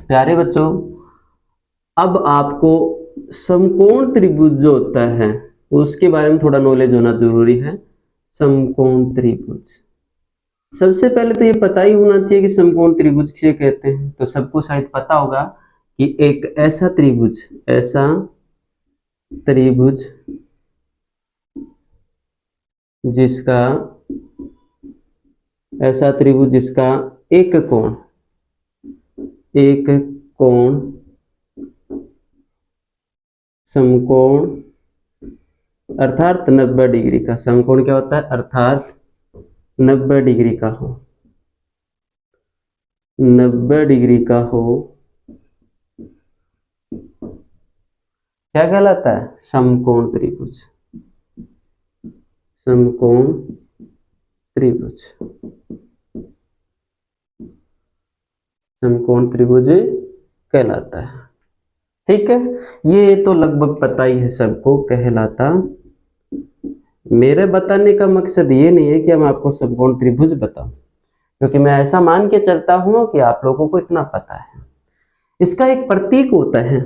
प्यारे बच्चों, अब आपको समकोण त्रिभुज जो होता है उसके बारे में थोड़ा नॉलेज होना जरूरी है। समकोण त्रिभुज, सबसे पहले तो ये पता ही होना चाहिए कि समकोण त्रिभुज किसे कहते हैं। तो सबको शायद पता होगा कि एक ऐसा त्रिभुज जिसका एक कोण समकोण अर्थात 90 डिग्री का, समकोण क्या होता है अर्थात 90 डिग्री का हो, 90 डिग्री का हो, क्या कहलाता है समकोण त्रिभुज। समकोण त्रिभुज कहलाता है। ठीक है, ये तो लगभग पता ही है सबको, कहलाता। मेरे बताने का मकसद ये नहीं है कि मैं आपको समकोण त्रिभुज बताऊं, क्योंकि मैं ऐसा मान के चलता हूं कि आप लोगों को इतना पता है। इसका एक प्रतीक होता है,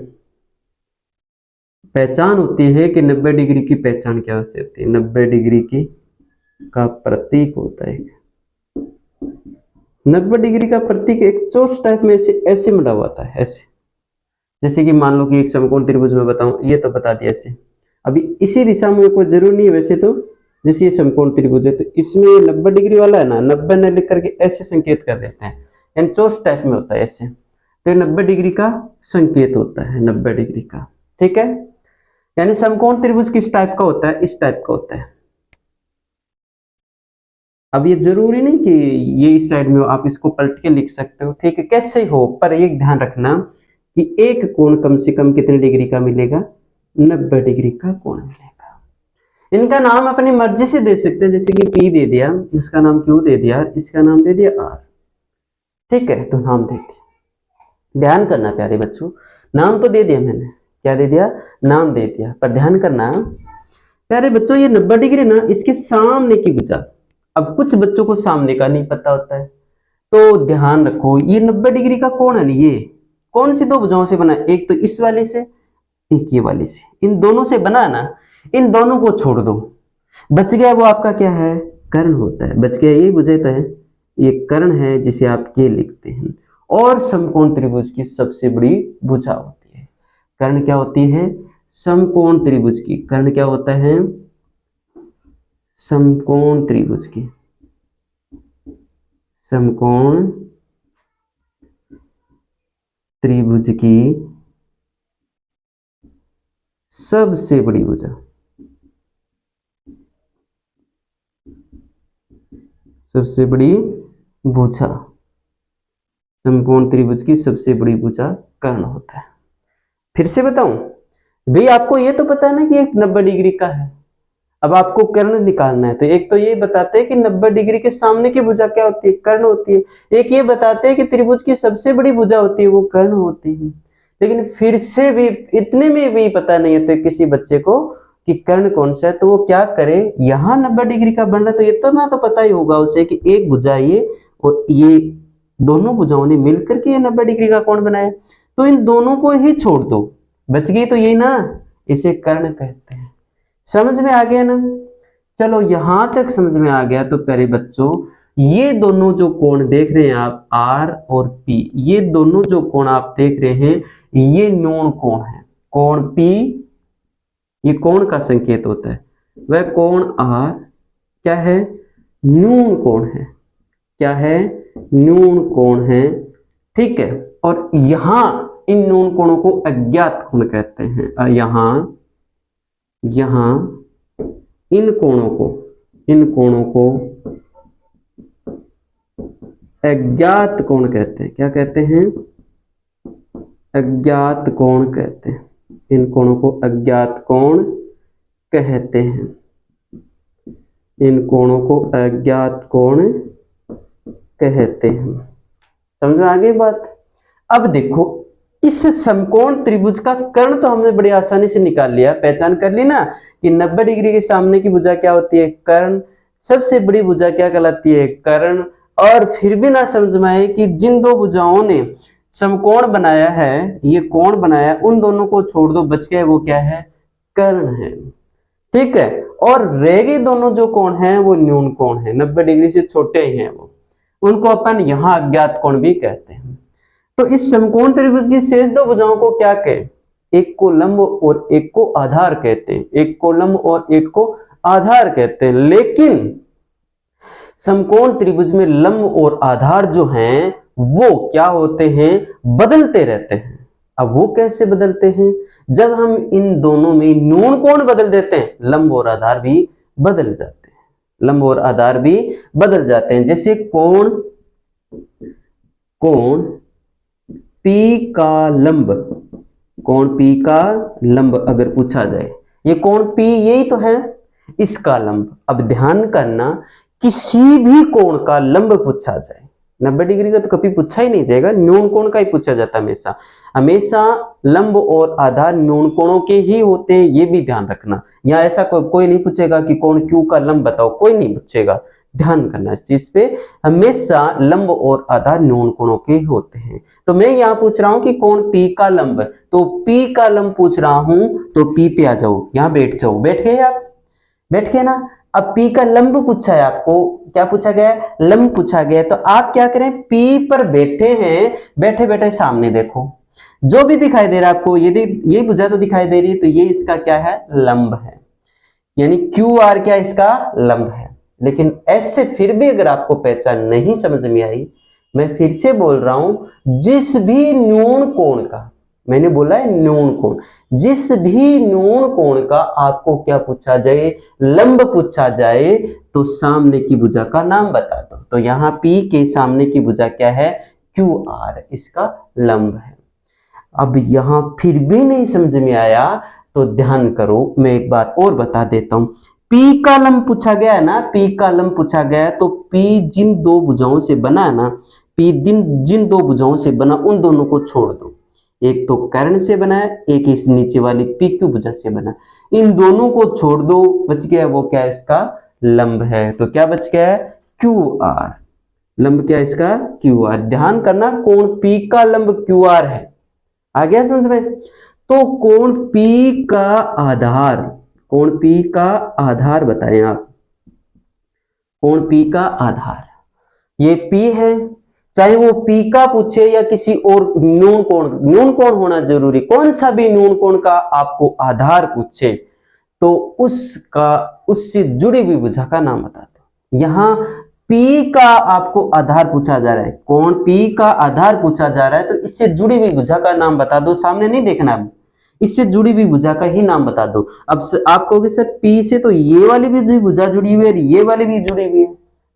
पहचान होती है कि 90 डिग्री की पहचान क्या होती है। 90 डिग्री की का प्रतीक होता है, 90 डिग्री का प्रतीक एक चोस टाइप में ऐसे बना हुआ था, ऐसे। जैसे कि मान लो कि एक समकोण त्रिभुज में बताऊं, ये तो बता दिया ऐसे। अभी इसी दिशा में कोई जरूर नहीं है वैसे तो, जैसे ये समकोण त्रिभुज है तो इसमें 90 डिग्री वाला है ना, 90 न लिख करके ऐसे संकेत कर देते हैं, यानी चोस टाइप में होता है ऐसे। तो 90 डिग्री का संकेत होता है, 90 डिग्री का। ठीक है, यानी समकोण त्रिभुज किस टाइप का होता है, इस टाइप का होता है। अब ये जरूरी नहीं कि ये इस साइड में हो, आप इसको पलट के लिख सकते हो, ठीक है, कैसे हो, पर एक ध्यान रखना कि एक कोण कम से कम कितने डिग्री का मिलेगा, 90 डिग्री का कोण मिलेगा। इनका नाम अपनी मर्जी से दे सकते हैं, जैसे कि P दे दिया, इसका नाम Q दे दिया, इसका नाम दे दिया R। ठीक है, तो नाम दे दिया। ध्यान करना प्यारे बच्चों, नाम तो दे दिया मैंने, क्या दे दिया, नाम दे दिया, पर ध्यान करना प्यारे बच्चों, ये 90 डिग्री ना इसके सामने की भुजा। अब कुछ बच्चों को सामने का नहीं पता होता है, तो ध्यान रखो ये 90 डिग्री का कोण है, ये कौन सी दो भुजाओं से बना, एक तो इस वाले से, एक ये वाले से, इन दोनों से बना ना, इन दोनों को छोड़ दो, बच गया वो आपका क्या है, कर्ण होता है। बच गया, ये भुजा तो है, ये कर्ण है जिसे आप ये लिखते हैं। और समकोण त्रिभुज की सबसे बड़ी भुजा होती है कर्ण, क्या होती है, समकोण त्रिभुज की कर्ण क्या होता है, समकोण त्रिभुज की सबसे बड़ी भुजा। सबसे बड़ी भुजा, समकोण त्रिभुज की सबसे बड़ी भुजा कर्ण होता है। फिर से बताऊं भाई, आपको ये तो पता है ना कि एक 90 डिग्री का है। अब आपको कर्ण निकालना है, तो एक तो ये बताते हैं कि 90 डिग्री के सामने की भुजा क्या होती है, कर्ण होती है। एक ये बताते हैं कि त्रिभुज की सबसे बड़ी भुजा होती है, वो कर्ण होती है। लेकिन फिर से भी इतने में भी पता नहीं होता किसी बच्चे को कि कर्ण कौन सा है, तो वो क्या करे, यहाँ 90 डिग्री का बन रहा है तो ये तो ना तो पता ही होगा उसे कि एक भुजा ये और ये दोनों भुजाओं ने मिलकर के 90 डिग्री का कोण बनाया। तो इन दोनों को ही छोड़ दो, बच गई तो ये ना, इसे कर्ण कहते हैं। समझ में आ गया ना, चलो यहां तक समझ में आ गया। तो प्यारे बच्चों, ये दोनों जो कोण देख रहे हैं आप, R और P, ये दोनों जो कोण आप देख रहे हैं, ये न्यून कोण है। कोण P ये कोण का संकेत होता है, वह कोण R क्या है, न्यून कोण है। क्या है, न्यून कोण है। ठीक है, और यहां इन न्यून कोणों को अज्ञात कोण कहते हैं। यहां इन कोणों को अज्ञात कोण कहते हैं। क्या कहते हैं, अज्ञात कोण कहते हैं। इन कोणों को अज्ञात कोण कहते हैं। इन कोणों को अज्ञात कोण कहते हैं। समझ में आ गई बात। अब देखो, इस समकोण त्रिभुज का कर्ण तो हमने बड़ी आसानी से निकाल लिया, पहचान कर ली ना कि 90 डिग्री के सामने की भुजा क्या होती है, कर्ण। सबसे बड़ी भुजा क्या कहलाती है, कर्ण। और फिर भी ना समझ में आए कि जिन दो भुजाओं ने समकोण बनाया है, ये कोण बनाया, उन दोनों को छोड़ दो, बच गया वो क्या है, कर्ण है। ठीक है, और रह गए दोनों जो कोण हैं वो न्यून कोण है, 90 डिग्री से छोटे ही हैं वो, उनको अपन यहां अज्ञात कोण भी कहते हैं। तो इस समकोण त्रिभुज की शेष दो भुजाओं को क्या कहें, एक को लंब और एक को आधार कहते हैं, एक को लंब और एक को आधार कहते हैं। लेकिन समकोण त्रिभुज में लंब और आधार जो हैं वो क्या होते हैं, बदलते रहते हैं। अब वो कैसे बदलते हैं, जब हम इन दोनों में न्यून कोण बदल देते हैं, लंब और आधार भी बदल जाते हैं, लंब और आधार भी बदल जाते हैं। जैसे कोण P का लंब, कोण P का लंब अगर पूछा जाए, ये कोण P यही तो है, इसका लंब। अब ध्यान करना, किसी भी कोण का लंब पूछा जाए, 90 डिग्री का तो कभी पूछा ही नहीं जाएगा, न्यून कोण का ही पूछा जाता है हमेशा। हमेशा लंब और आधार न्यून कोणों के ही होते हैं, ये भी ध्यान रखना। यहाँ ऐसा कोई नहीं पूछेगा कि कोण Q का लंब बताओ, कोई नहीं पूछेगा, ध्यान करना इस चीज पे। हमेशा लंब और आधार न्यून कोणों के होते हैं। तो मैं यहाँ पूछ रहा हूं कि कोण P का लंब, तो P का लंब पूछ रहा हूं, तो P पे आ जाओ, यहाँ बैठ जाओ। बैठ गए आप, बैठ गए ना। अब P का लंब पूछा है आपको, क्या पूछा गया है, लंब पूछा गया है। तो आप क्या करें, P पर बैठे हैं, बैठे बैठे सामने देखो, जो भी दिखाई दे रहा है आपको, यदि ये भुजा तो दिखाई दे रही है, तो ये इसका क्या है, लंब है, यानी QR क्या इसका लंब है। लेकिन ऐसे फिर भी अगर आपको पहचान नहीं समझ में आई, मैं फिर से बोल रहा हूं, जिस भी न्यून कोण का, मैंने बोला है न्यून कोण, जिस भी न्यून कोण का आपको क्या पूछा जाए, लंब पूछा जाए, तो सामने की भुजा का नाम बता दो। तो यहाँ P के सामने की भुजा क्या है, QR, इसका लंब है। अब यहाँ फिर भी नहीं समझ में आया तो ध्यान करो, मैं एक बार और बता देता हूं। P का लंब पूछा गया है ना, P का लंब पूछा गया है, तो P जिन दो भुजाओं से बना है ना, P जिन दो भुजाओं से बना, उन दोनों को छोड़ दो। एक तो कर्ण से बना है, एक इस नीचे वाली PQ भुजा से बना, इन दोनों को छोड़ दो, बच गया वो क्या है, इसका लंब है। तो क्या बच गया है, QR, लंब क्या है इसका, QR। ध्यान करना, कोण P का लंब QR है, आ गया समझ में। तो कोण P का आधार, कोण P का आधार बताएं आप, कोण P का आधार, ये P है, चाहे वो P का पूछे या किसी और न्यून कोण होना जरूरी, कौन सा भी न्यून कोण का आपको आधार पूछे, तो उससे जुड़ी हुई भुजा का नाम बता दो। यहाँ P का आपको आधार पूछा जा रहा है, कोण P का आधार पूछा जा रहा है, तो इससे जुड़ी हुई भुजा का नाम बता दो। सामने नहीं देखना, इससे जुड़ी हुई भुजा का ही नाम बता दो। अब आप कहोगे सर P से तो ये वाली भी भुजा जुड़ी हुई है, ये वाली भी जुड़ी हुई है,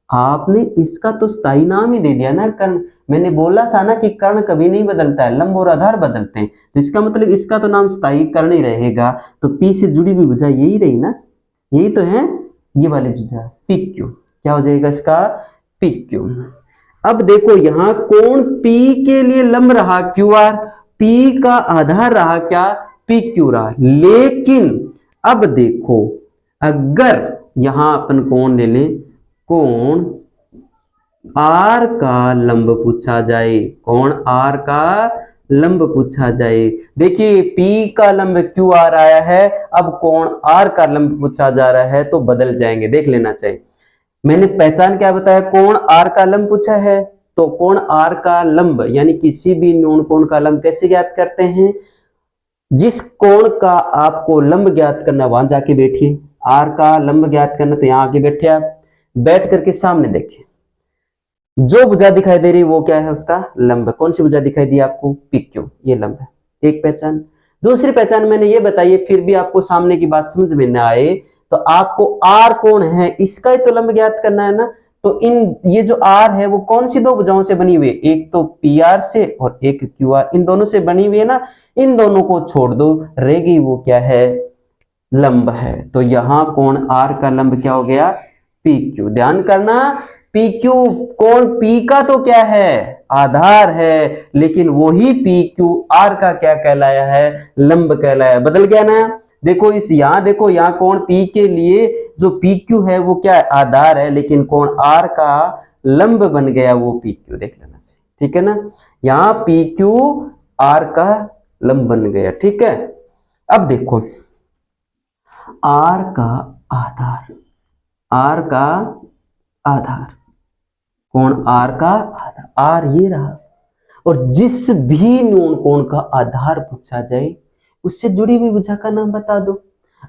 आपने इसका तो स्थायी नाम ही दे दिया ना, कर्ण। मैंने बोला था ना कि कर्ण कभी नहीं बदलता है, लंब और आधार बदलते हैं, तो इसका मतलब इसका तो नाम स्थायी कर्ण ही रहेगा। तो P से जुड़ी हुई भुजा यही रही ना, यही तो है ये वाली भुजा PQ, क्या हो जाएगा इसका, PQ। अब देखो यहाँ कोण P के लिए लंब रहा QR, P का आधार रहा क्या, PQ रहा। लेकिन अब देखो, अगर यहां अपन कोण ले लें, कोण R का लंब पूछा जाए, कोण R का लंब पूछा जाए, देखिए P का लंब QR आया है, अब कोण R का लंब पूछा जा रहा है, तो बदल जाएंगे, देख लेना चाहिए। मैंने पहचान क्या बताया, कोण R का लंब पूछा है, तो कोण R का लंब यानी किसी भी न्यून कोण का लंब कैसे ज्ञात करते हैं, जिस कोण का आपको लंब ज्ञात करना वहां जाके बैठिए, R का लंब ज्ञात करना तो यहां आके बैठे, आप बैठ करके सामने देखिए, जो भुजा दिखाई दे रही है वो क्या है, उसका लंब। कौन सी भुजा दिखाई दी आपको, PQ, ये लंब है। एक पहचान। दूसरी पहचान मैंने ये बताई, फिर भी आपको सामने की बात समझ में ना आए, तो आपको R कोण है, इसका ही तो लंब ज्ञात करना है ना। तो ये जो R है वो कौन सी दो भुजाओं से बनी हुई है, एक तो PR से और एक QR, इन दोनों से बनी हुई है ना, इन दोनों को छोड़ दो, रहेगी वो क्या है, लंब है। तो यहां कोण R का लंब क्या हो गया, PQ। ध्यान करना, PQ कोण P का तो क्या है, आधार है, लेकिन वही PQ R का क्या कहलाया है, लंब कहलाया। बदल गया ना, देखो इस यहां देखो, यहां कोण P के लिए जो PQ है वो क्या है, आधार है, लेकिन कोण R का लंब बन गया वो PQ, देख लेना चाहिए। ठीक है ना। यहाँ पी क्यू आर का लंब बन गया, ठीक है। अब देखो आर का आधार, आर का आधार, कोण आर का आधार, आर ये रहा, और जिस भी न्यून कोण का आधार पूछा जाए उससे जुड़ी हुई भुजा का नाम बता दो।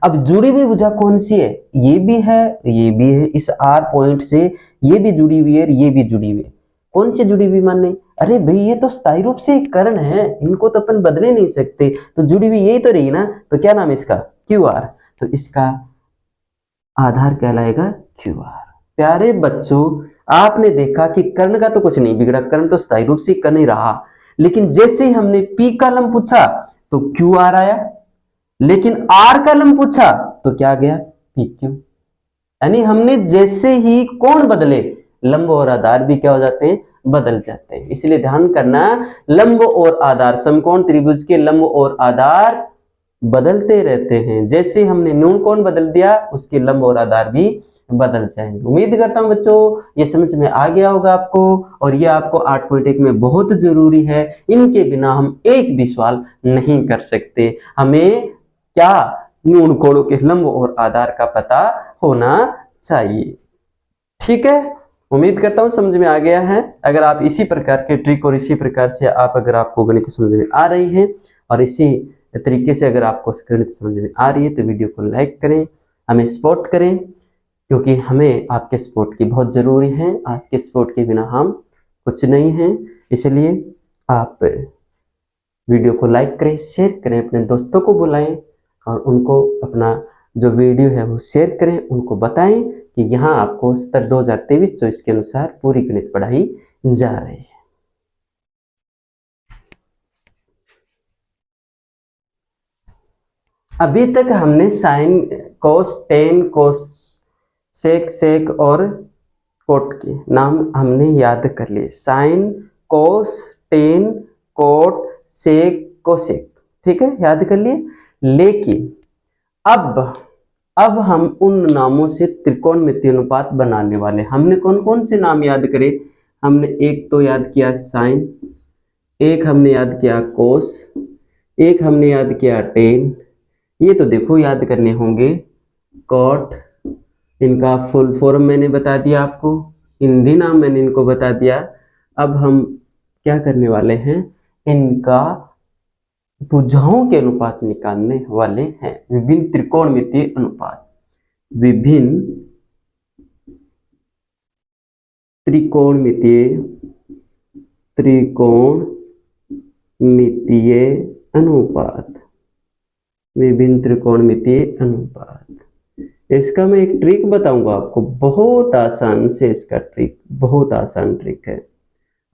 अब जुड़ी हुई भुजा कौन सी है, ये भी है ये भी है, इस आर पॉइंट से ये भी जुड़ी हुई है ये भी जुड़ी हुई है। कौन सी जुड़ी हुई माने, अरे भाई ये तो स्थायी रूप से एक कर्ण है, इनको तो अपन बदले नहीं सकते, तो जुड़ी हुई यही तो रही ना, तो क्या नाम है इसका, क्यू आर, तो इसका आधार कहलाएगा क्यू आर। प्यारे बच्चों आपने देखा कि कर्ण का तो कुछ नहीं बिगड़ा, कर्ण तो स्थायी रूप से कर्ण ही रहा, लेकिन जैसे ही हमने पी का लंब पूछा तो क्यू आर आया, लेकिन आर का लंब पूछा तो क्या गया, पी क्यू। यानी हमने जैसे ही कोण बदले लंब और आधार भी क्या हो जाते हैं, बदल जाते हैं। इसलिए ध्यान करना लंब और आधार, समकोण त्रिभुज के लंब और आधार बदलते रहते हैं, जैसे हमने न्यून कोण बदल दिया उसके लंब और आधार भी बदल जाएंगे। उम्मीद करता हूं बच्चों ये समझ में आ गया होगा आपको, और ये आपको 8.1 में बहुत जरूरी है, इनके बिना हम एक भी सवाल नहीं कर सकते। हमें क्या, न्यून कोणों के लंब और आधार का पता होना चाहिए, ठीक है। उम्मीद करता हूं समझ में आ गया है। अगर आप इसी प्रकार के ट्रिक और इसी प्रकार से अगर आपको गणित समझ में आ रही है और इसी तरीके से अगर आपको गणित समझ में आ रही है तो वीडियो को लाइक करें, हमें सपोर्ट करें, क्योंकि हमें आपके सपोर्ट की बहुत ज़रूरी है। आपके सपोर्ट के बिना हम कुछ नहीं हैं, इसलिए आप वीडियो को लाइक करें, शेयर करें, अपने दोस्तों को बुलाएं और उनको अपना जो वीडियो है वो शेयर करें, उनको बताएं कि यहाँ आपको स्तर 2023-24 के अनुसार पूरी गणित पढ़ाई जा रही है। अभी तक हमने साइन, कोस, टेन, कोस, सेक और कोट के नाम हमने याद कर लिए। Sign, cos, tan, cot, sec, cosec, ठीक है, याद कर लिए। लेकिन अब हम उन नामों से त्रिकोणमितीय अनुपात बनाने वाले। हमने कौन कौन से नाम याद करे, हमने एक तो याद किया साइन, एक हमने याद किया कोस, एक हमने याद किया टेन, ये तो देखो याद करने होंगे, कॉट, इनका फुल फॉर्म मैंने बता दिया आपको, हिंदी नाम मैंने इनको बता दिया। अब हम क्या करने वाले हैं, इनका भुजाओं के अनुपात निकालने वाले हैं, विभिन्न त्रिकोणमितीय अनुपात, विभिन्न त्रिकोणमितीय अनुपात, विभिन्न त्रिकोणमितीय अनुपात। इसका मैं एक ट्रिक बताऊंगा आपको, बहुत आसान से, इसका ट्रिक बहुत आसान ट्रिक है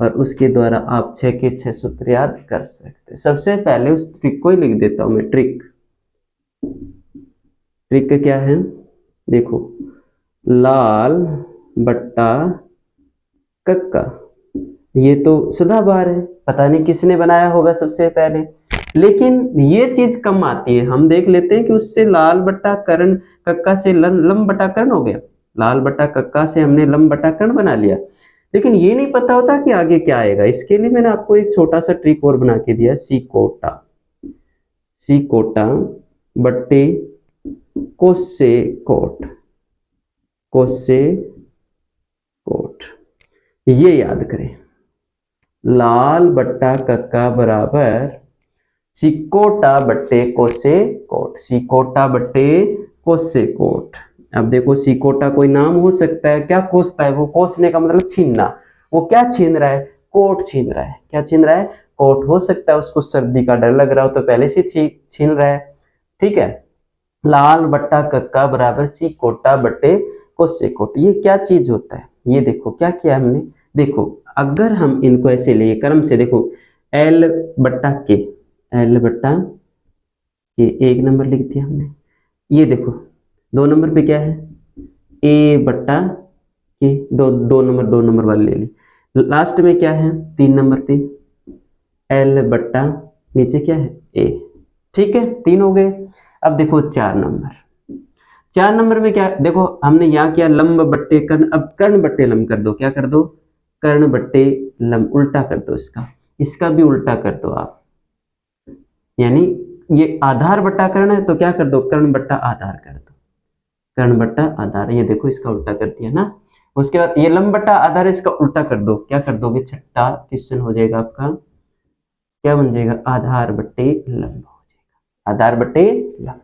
और उसके द्वारा आप 6 के 6 सूत्र याद कर सकते हैं। सबसे पहले उस ट्रिक को ही लिख देता हूं मैं। ट्रिक क्या है, देखो, लाल बट्टा कक्का, ये तो सदाबहार है, पता नहीं किसने बनाया होगा सबसे पहले, लेकिन ये चीज कम आती है। हम देख लेते हैं कि उससे लाल बट्टा कर्ण, कक्का से लंब बट्टा कर्ण हो गया, लाल बट्टा कक्का से हमने लंब बट्टा कर्ण बना लिया, लेकिन ये नहीं पता होता कि आगे क्या आएगा। इसके लिए मैंने आपको एक छोटा सा ट्रिक और बना के दिया, सी कोटा बट्टे कोसे कोट, ये याद करें, लाल बट्टा कक्का बराबर सिकोटा बट्टे कोसे कोट, सिकोटा बट्टे कोसे कोट। अब देखो सिकोटा कोई नाम हो सकता है, क्या कोसता है वो, कोसने का मतलब छीनना, वो क्या छीन रहा है, कोट छीन रहा है। क्या छीन रहा है, कोट। हो सकता है उसको सर्दी का डर लग रहा हो तो पहले से छीन रहा है, ठीक है। लाल बट्टा कक्का बराबर सिकोटा बट्टे कोसे कोट, ये क्या चीज होता है, ये देखो क्या किया हमने। देखो अगर हम इनको ऐसे ले क्रम से, देखो एल बट्टा के, एक नंबर लिख दिया हमने, ये देखो 2 नंबर पे क्या है, ए बट्टा के, दो नंबर वाले ले ली, लास्ट में क्या है 3 नंबर पे एल बट्टा, नीचे क्या है ए, ठीक है, 3 हो गए। अब देखो 4 नंबर में क्या, देखो हमने यहाँ किया लंब बट्टे कर्ण, अब कर्ण बट्टे लंब कर दो, क्या कर दो, कर्ण बट्टे लंब, उल्टा कर दो इसका भी उल्टा कर दो आप, यानी ये आधार बट्टा कर्ण है तो क्या कर दो, कर्ण बट्टा आधार कर दो, कर्ण बट्टा आधार, ये देखो इसका उल्टा कर दिया ना। उसके बाद ये लंब बट्टा आधार है, इसका उल्टा कर दो, क्या कर दोगे, छठा क्वेश्चन हो जाएगा आपका, क्या बन जाएगा, आधार बट्टे लंब हो जाएगा, आधार बट्टे लंब।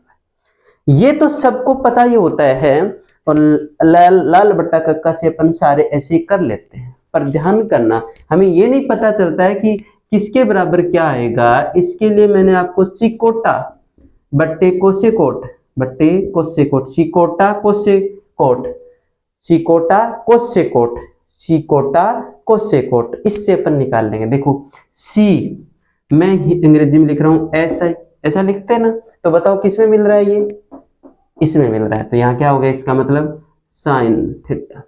ये तो सबको पता ही होता है, और लाल बट्टा कक्का से अपन सारे ऐसे कर लेते हैं, पर ध्यान करना हमें ये नहीं पता चलता है कि किसके बराबर क्या आएगा। इसके लिए मैंने आपको सिकोटा बट्टे कोसेकोट, बट्टे कोसेकोट, सिकोटा कोसेकोट, सिकोटा कोसेकोट, सिकोटा कोसेकोट, इससे अपन निकाल लेंगे। देखो सी मैं अंग्रेजी में लिख रहा हूं ऐसा, ऐसा लिखते हैं ना, तो बताओ किस में मिल रहा है, ये इसमें मिल रहा है, तो यहाँ क्या हो गया, इसका मतलब साइन थीटा,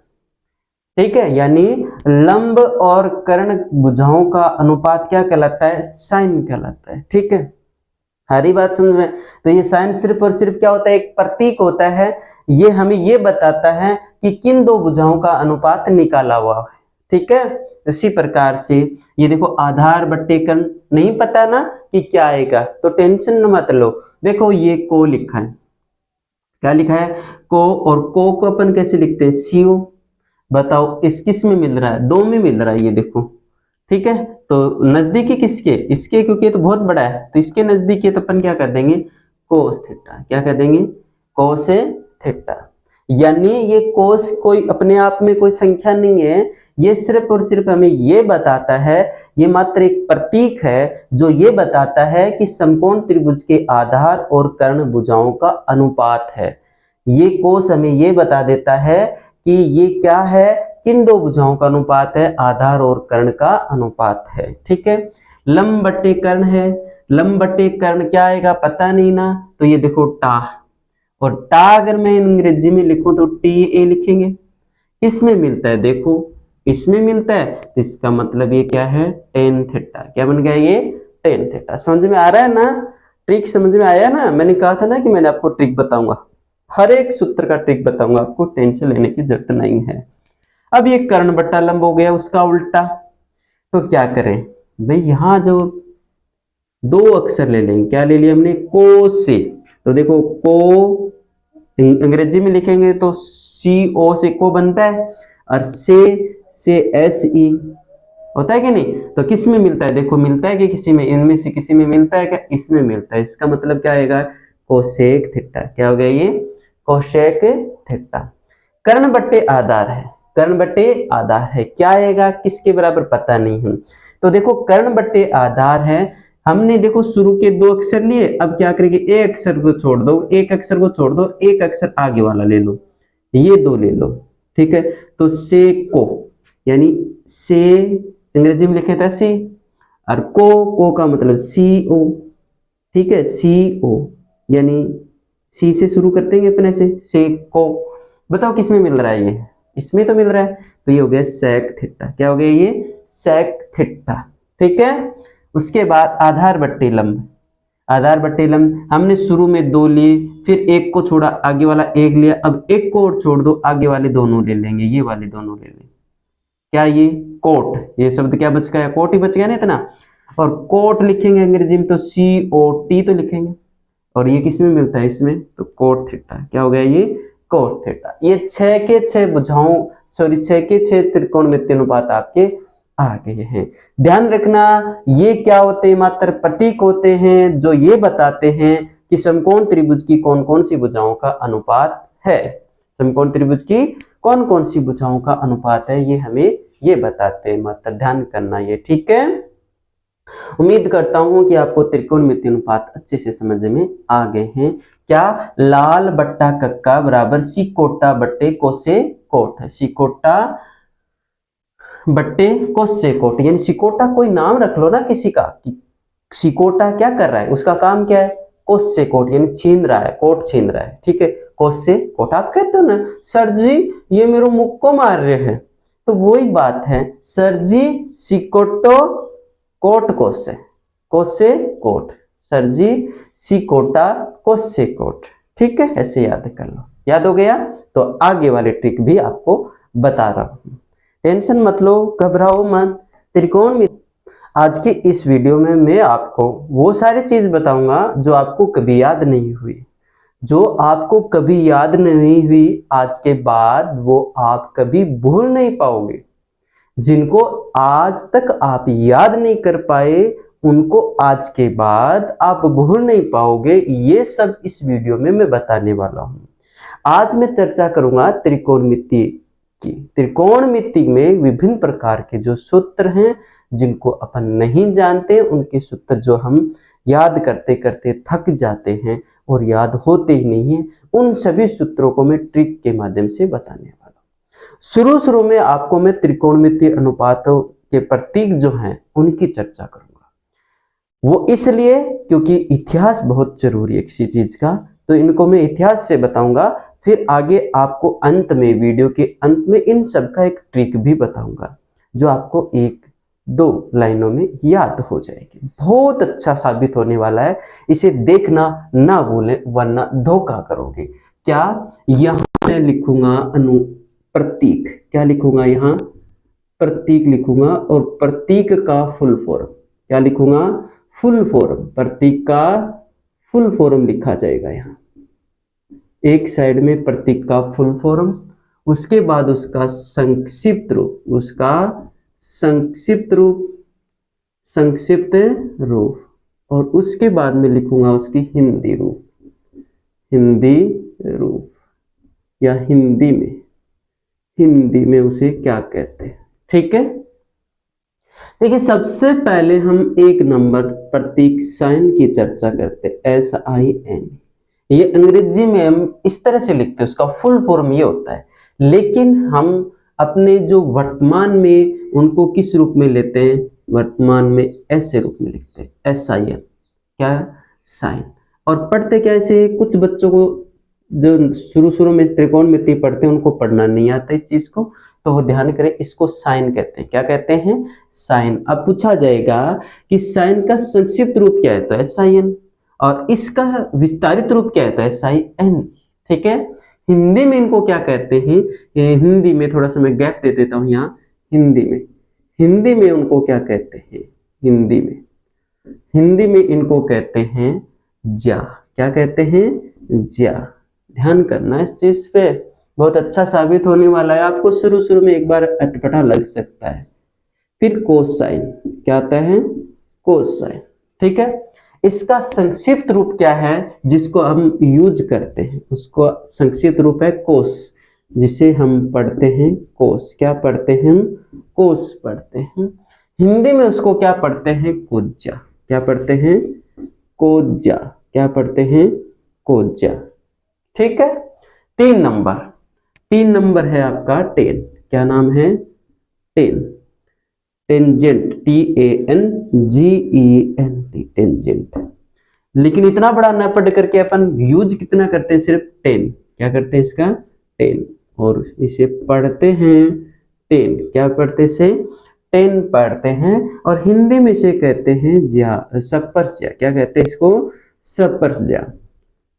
ठीक है। यानी लंब और कर्ण भुजाओं का अनुपात क्या कहलाता है, साइन कहलाता है, ठीक है। हरी बात समझ में। तो ये साइन सिर्फ और सिर्फ क्या होता है, एक प्रतीक होता है, ये हमें ये बताता है कि किन दो भुजाओं का अनुपात निकाला हुआ है, ठीक है। इसी प्रकार से ये देखो आधार बट्टे कर्ण, नहीं पता ना कि क्या आएगा तो टेंशन मत लो। देखो ये को लिखा है, क्या लिखा है, को, और को अपन कैसे लिखते हैं, सीओ। बताओ इस किस में मिल रहा है, दो में मिल रहा है, ये देखो, ठीक है। तो नजदीकी किसके, इसके, क्योंकि ये तो बहुत बड़ा है, तो इसके नजदीकी है, तो अपन क्या कर देंगे, कोस थीटा, क्या कर देंगे, कोस थीटा। यानी ये कोस कोई अपने आप में कोई संख्या नहीं है, ये सिर्फ और सिर्फ हमें ये बताता है, ये मात्र एक प्रतीक है जो ये बताता है कि समकोण त्रिभुज के आधार और कर्ण भुजाओं का अनुपात है। ये कोस हमें ये बता देता है कि ये क्या है, किन दो भुजाओं का अनुपात है, आधार और कर्ण का अनुपात है, ठीक है। लंब बट्टे कर्ण है, लंब बट्टे कर्ण क्या आएगा पता नहीं ना, तो ये देखो टा, और टा अगर मैं अंग्रेजी में लिखूं तो टी ए लिखेंगे, इसमें मिलता है, देखो इसमें मिलता है, तो इसका मतलब ये क्या है, टेन थीटा, क्या बन गया ये, टेन थीटा। समझ में आ रहा है ना, ट्रिक समझ में आया ना, मैंने कहा था ना कि मैंने आपको ट्रिक बताऊंगा, हर एक सूत्र का ट्रिक बताऊंगा, आपको टेंशन लेने की जरूरत नहीं है। अब ये कर्ण बट्टा लंब हो गया, उसका उल्टा, तो क्या करें भाई, यहां जो दो अक्षर ले लेंगे, क्या ले लिया हमने, को से, तो देखो को अंग्रेजी में लिखेंगे तो सी ओ से को बनता है, और से एस ई होता है कि नहीं, तो किस में मिलता है, देखो मिलता है कि किसी में, इनमें से किसी में मिलता है क्या, इसमें मिलता है, इसका मतलब क्या आएगा, कोसेक थीटा, क्या हो गया ये, कोसेक थीटा। कर्ण बट्टे आधार है, कर्ण बट्टे आधार है, क्या आएगा, किसके बराबर पता नहीं है, तो देखो कर्ण बट्टे आधार है, हमने देखो शुरू के दो अक्षर लिए, अब क्या करेंगे, एक अक्षर को छोड़ दो, एक अक्षर को छोड़ दो, एक अक्षर आगे वाला ले लो, ये दो ले लो, ठीक है। तो से को, यानी से अंग्रेजी में लिखे था सी, और को का मतलब सी ओ, ठीक है, सी ओ, यानी सी से शुरू करते हैं अपने से को। बताओ किस में मिल रहा है, ये इसमें तो मिल रहा है, तो ये हो गया सेक थीटा, क्या हो गया ये, सेक थीटा, ठीक है। उसके बाद आधार बट्टे लंब, आधार बट्टे लंब हमने शुरू में दो लिए, फिर एक को छोड़ा, आगे वाला एक लिया, अब एक को और छोड़ दो, आगे वाले दोनों ले लेंगे, ये वाले दोनों ले लेंगे, क्या ये कोट, ये शब्द क्या बच गया, कोट ही बच गया ना इतना, और कोट लिखेंगे अंग्रेजी में तो सी ओ टी तो लिखेंगे, और ये किस में मिलता है, इसमें, तो कोट थीटा, क्या हो गया ये, कोट थीटा। ये 6 के 6 भुजाओं, सॉरी 6 के 6 त्रिकोणमितीय अनुपात आपके आ गए हैं। ध्यान रखना ये क्या होते हैं, मात्र प्रतीक होते हैं जो ये बताते हैं कि समकोण त्रिभुज की कौन कौन सी भुजाओं का अनुपात है, समकोण त्रिभुज की कौन कौन सी भुजाओं का अनुपात है, ये हमें ये बताते हैं, मात्र ध्यान करना ये, ठीक है। उम्मीद करता हूं कि आपको त्रिकोणमितीय अनुपात अच्छे से समझ में आ गए हैं। क्या लाल बट्टा कक्का बराबर सिकोटा बट्टे कोसे कोट है, सिकोटा बट्टे कोसे कोट, यानी सिकोटा कोई नाम रख लो ना किसी का, कि सिकोटा क्या कर रहा है, उसका काम क्या है, कोसे कोट, यानी छीन रहा है, कोट छीन रहा है, ठीक है, कोसे कोट। आप कहते हो ना सर जी ये मेरे मुख को मार रहे हैं, तो वही बात है, सर जी सिकोटो कोट कोसे, कोसे कोट, सर जी सिकोटा कोसे कोट, ठीक है, ऐसे याद कर लो। याद हो गया, तो आगे वाले ट्रिक भी आपको बता रहा हूं। टेंशन मत लो, घबराओ मत। त्रिकोणमिति आज के इस वीडियो में मैं आपको वो सारी चीज बताऊंगा जो आपको कभी याद नहीं हुई, जो आपको कभी याद नहीं हुई आज के बाद वो आप कभी भूल नहीं पाओगे। जिनको आज तक आप याद नहीं कर पाए उनको आज के बाद आप भूल नहीं पाओगे। ये सब इस वीडियो में मैं बताने वाला हूं। आज मैं चर्चा करूंगा त्रिकोणमिति की। त्रिकोणमिति में विभिन्न प्रकार के जो सूत्र हैं जिनको अपन नहीं जानते, उनके सूत्र जो हम याद करते करते थक जाते हैं और याद होते ही नहीं है, उन सभी सूत्रों को मैं ट्रिक के माध्यम से बताने वाला हूं। शुरू में आपको मैं त्रिकोणमिति अनुपातों के प्रतीक जो हैं उनकी चर्चा करूंगा। वो इसलिए क्योंकि इतिहास बहुत जरूरी है किसी चीज का, तो इनको मैं इतिहास से बताऊंगा। फिर आगे आपको अंत में, वीडियो के अंत में इन सब का एक ट्रिक भी बताऊंगा जो आपको 1-2 लाइनों में याद हो जाएगी। बहुत अच्छा साबित होने वाला है, इसे देखना ना भूलें वरना धोखा करोगे। क्या यहाँ मैं लिखूंगा प्रतीक, क्या लिखूंगा यहाँ प्रतीक लिखूंगा, और प्रतीक का फुल फॉर्म क्या लिखूंगा, फुल फॉर्म। प्रतीक का फुल फॉर्म लिखा जाएगा यहाँ एक साइड में, प्रतीक का फुल फॉर्म, उसके बाद उसका संक्षिप्त रूप, उसका संक्षिप्त रूप, और उसके बाद में लिखूंगा उसकी हिंदी रूप, या हिंदी में उसे क्या कहते हैं। ठीक है, देखिए सबसे पहले हम 1 नंबर प्रतीक साइन की चर्चा करते हैं, SIN। ये अंग्रेजी में हम इस तरह से लिखते हैं, उसका फुल फॉर्म ये होता है, लेकिन हम अपने जो वर्तमान में उनको किस रूप में लेते हैं, वर्तमान में ऐसे रूप में लिखते हैं, SIN, क्या साइन। और पढ़ते कैसे, कुछ बच्चों को जो शुरू में त्रिकोणमिति पढ़ते हैं उनको पढ़ना नहीं आता इस चीज को, तो वो ध्यान करें, इसको साइन कहते हैं। क्या कहते हैं, साइन। अब पूछा जाएगा कि साइन का संक्षिप्त रूप क्या है, तो SIN, और इसका विस्तारित रूप क्या है, तो SIN। ठीक है, हिंदी में इनको क्या कहते हैं, हिंदी में थोड़ा सा मैं गैप दे देता हूं यहाँ, हिंदी में उनको क्या कहते हैं, हिंदी में इनको कहते हैं ज्या। क्या कहते हैं, ज्या। ध्यान करना इस चीज पे, बहुत अच्छा साबित होने वाला है आपको। शुरू में एक बार अटपटा लग सकता है। फिर कोसाइन, क्या आता है, कोसाइन। ठीक है, इसका संक्षिप्त रूप क्या है जिसको हम यूज करते हैं, उसको संक्षिप्त रूप है कोस, जिसे हम पढ़ते हैं कोस। क्या पढ़ते हैं, कोस पढ़ते हैं। हिंदी में उसको क्या पढ़ते हैं, कोज्जा। क्या पढ़ते हैं, कोज्जा। क्या पढ़ते हैं, कोज्जा। ठीक है, 3 नंबर है आपका 10। क्या नाम है, 10, टेंजेंट, TANGENT, टेंजेंट। लेकिन इतना बड़ा न पढ़ करके अपन यूज कितना करते हैं, सिर्फ 10। क्या करते हैं, इसका 10, और इसे पढ़ते हैं 10। क्या पढ़ते से 10 पढ़ते हैं, और हिंदी में इसे कहते हैं ज्या, सपर्शज्या। क्या कहते हैं इसको, सपर्शज्या,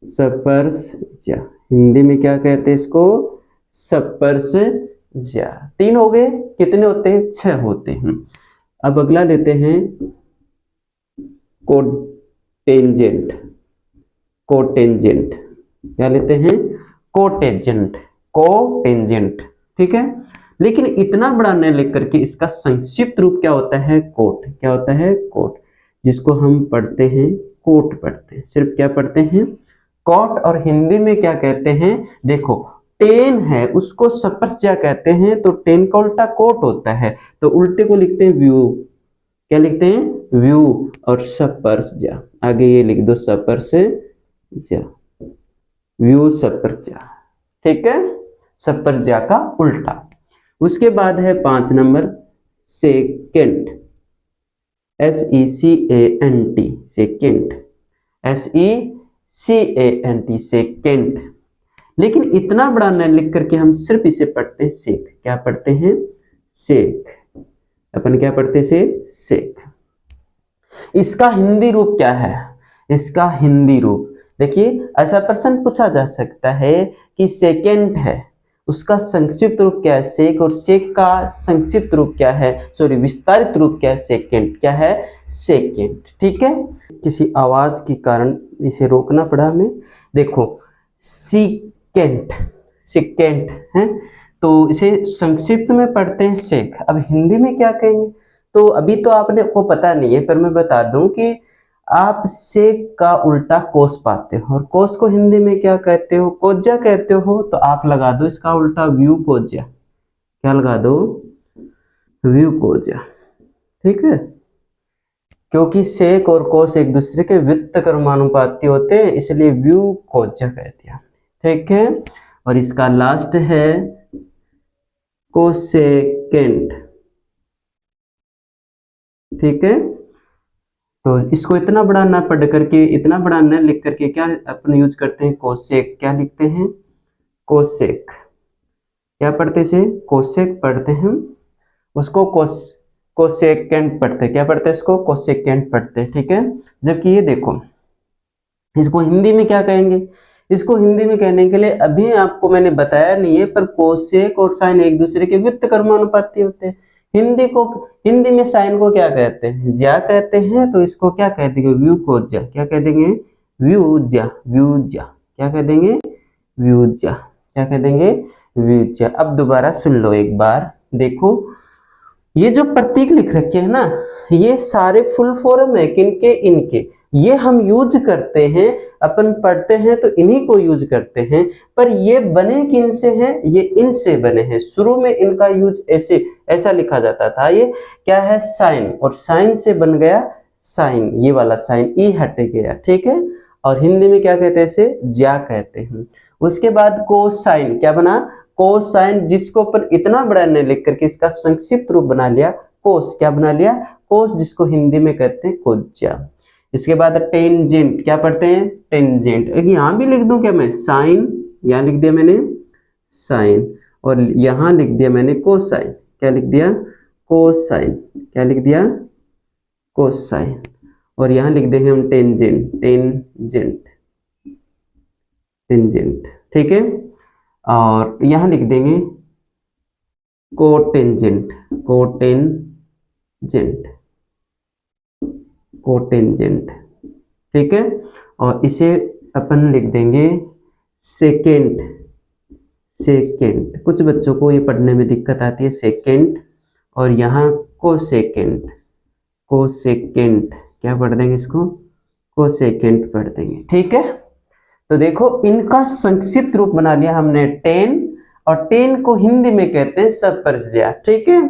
सपर्शज्या। हिंदी में क्या कहते हैं इसको, सपर्शज्या। 3 हो गए, कितने होते हैं, 6 होते हैं। अब अगला लेते हैं कोटेंजेंट। क्या लेते हैं, कोटेंजेंट। ठीक है, लेकिन इतना बड़ा न लिख करके इसका संक्षिप्त रूप क्या होता है, कोट। क्या होता है, कोट, जिसको हम पढ़ते हैं कोट पढ़ते हैं, सिर्फ क्या पढ़ते हैं, कोट। और हिंदी में क्या कहते हैं, देखो 10 है उसको सपर्शज्या कहते हैं, तो 10 का उल्टा कोट होता है, तो उल्टे को लिखते हैं व्यू। क्या लिखते हैं, व्यू, और सपर्शज्या आगे ये लिख दो, सपर्शज्या, व्यू सपर्शज्या। ठीक है, सपर्शज्या का उल्टा। उसके बाद है 5 number secant, SECANT, secant, SECANT, secant. लेकिन इतना बड़ा न लिख करके हम सिर्फ इसे पढ़ते हैं सेक। क्या पढ़ते हैं, सेक। अपन क्या पढ़ते हैं, सेक। इसका हिंदी रूप क्या है, इसका हिंदी रूप देखिए, ऐसा प्रश्न पूछा जा सकता है कि सेकेंड है उसका संक्षिप्त रूप क्या है सेक, और सेक का संक्षिप्त रूप क्या है, सॉरी विस्तारित रूप क्या है सेकेंड, क्या है सेकेंड। ठीक है, किसी आवाज के कारण इसे रोकना पड़ा हमें। देखो सीकेंट, सेकेंड है, तो इसे संक्षिप्त में पढ़ते हैं सेक। अब हिंदी में क्या कहेंगे, तो अभी तो आपने को पता नहीं है, पर मैं बता दूं कि आप सेक का उल्टा कोस पाते हो, और कोस को हिंदी में क्या कहते हो, कोज्जा कहते हो। तो आप लगा दो इसका उल्टा व्यू कोज्जा, क्या लगा दो, व्यू कोज्जा। ठीक है, क्योंकि सेक और कोस एक दूसरे के व्युत्त क्रमानुपाती होते हैं, इसलिए व्यू कोज्जा कह दिया। ठीक है, और इसका लास्ट है कोसेकेंट। ठीक है, तो इसको इतना बड़ा ना पढ़ करके, इतना बड़ा न लिख करके क्या अपन यूज करते हैं, कोसेक। क्या लिखते हैं, कोसेक। क्या पढ़ते से, कोसेक पढ़ते हैं, उसको कोसेकेंट पढ़ते हैं। क्या पढ़ते हैं इसको, कोसेकेंट पढ़ते हैं। ठीक है, जबकि ये देखो इसको हिंदी में क्या कहेंगे, इसको हिंदी में कहने के लिए अभी आपको मैंने बताया नहीं है, पर कोसेक और साइन एक दूसरे के व्युत्त क्रमानुपाती होते हैं। हिंदी में साइन को क्या कहते हैं, ज्या कहते हैं, तो इसको क्या कह देंगे, व्यू को ज्या। क्या कह देंगे, व्यू ज्या, व्यू ज्या। क्या कह देंगे, व्यू ज्या। क्या कह देंगे, व्यू ज्या। अब दोबारा सुन लो एक बार, देखो ये जो प्रतीक लिख रखे हैं ना, ये सारे फुल फॉर्म है किनके, इनके। ये हम यूज करते हैं, अपन पढ़ते हैं तो इन्हीं को यूज करते हैं, पर ये बने किन से हैं, ये इनसे बने हैं। शुरू में इनका यूज ऐसे ऐसा लिखा जाता था, ये क्या है साइन, और साइन से बन गया साइन, ये वाला साइन, ई हट गया। ठीक है, और हिंदी में क्या कहते हैं, इसे ज्या कहते हैं। उसके बाद कोसाइन, क्या बना, कोसाइन, जिसको अपन इतना बड़ा न लिख करके इसका संक्षिप्त रूप बना लिया कोस। क्या बना लिया, कोस, जिसको हिंदी में कहते हैं कोज्या। इसके बाद टेंजेंट, क्या पढ़ते हैं, टेंजेंट। यहां भी लिख दूं क्या मैं, साइन, यहां लिख दिया मैंने साइन, और यहां लिख दिया मैंने कोसाइन। क्या लिख दिया, कोसाइन। क्या लिख दिया, कोसाइन, और यहां लिख देंगे हम टेंजेंट, टेंजेंट, टेंजेंट। ठीक है, और यहां लिख देंगे कोटेंजेंट, कोटेंजेंट, कोटेंजेंट। ठीक है, और इसे अपन लिख देंगे सेकेंड, सेकेंड। कुछ बच्चों को ये पढ़ने में दिक्कत आती है, सेकेंड, और यहाँ को सेकेंड, को सेकेंड। क्या पढ़ देंगे इसको, को सेकेंड पढ़ देंगे। ठीक है, तो देखो इनका संक्षिप्त रूप बना लिया हमने टेन, और टेन को हिंदी में कहते हैं सपर्ज्या। ठीक है,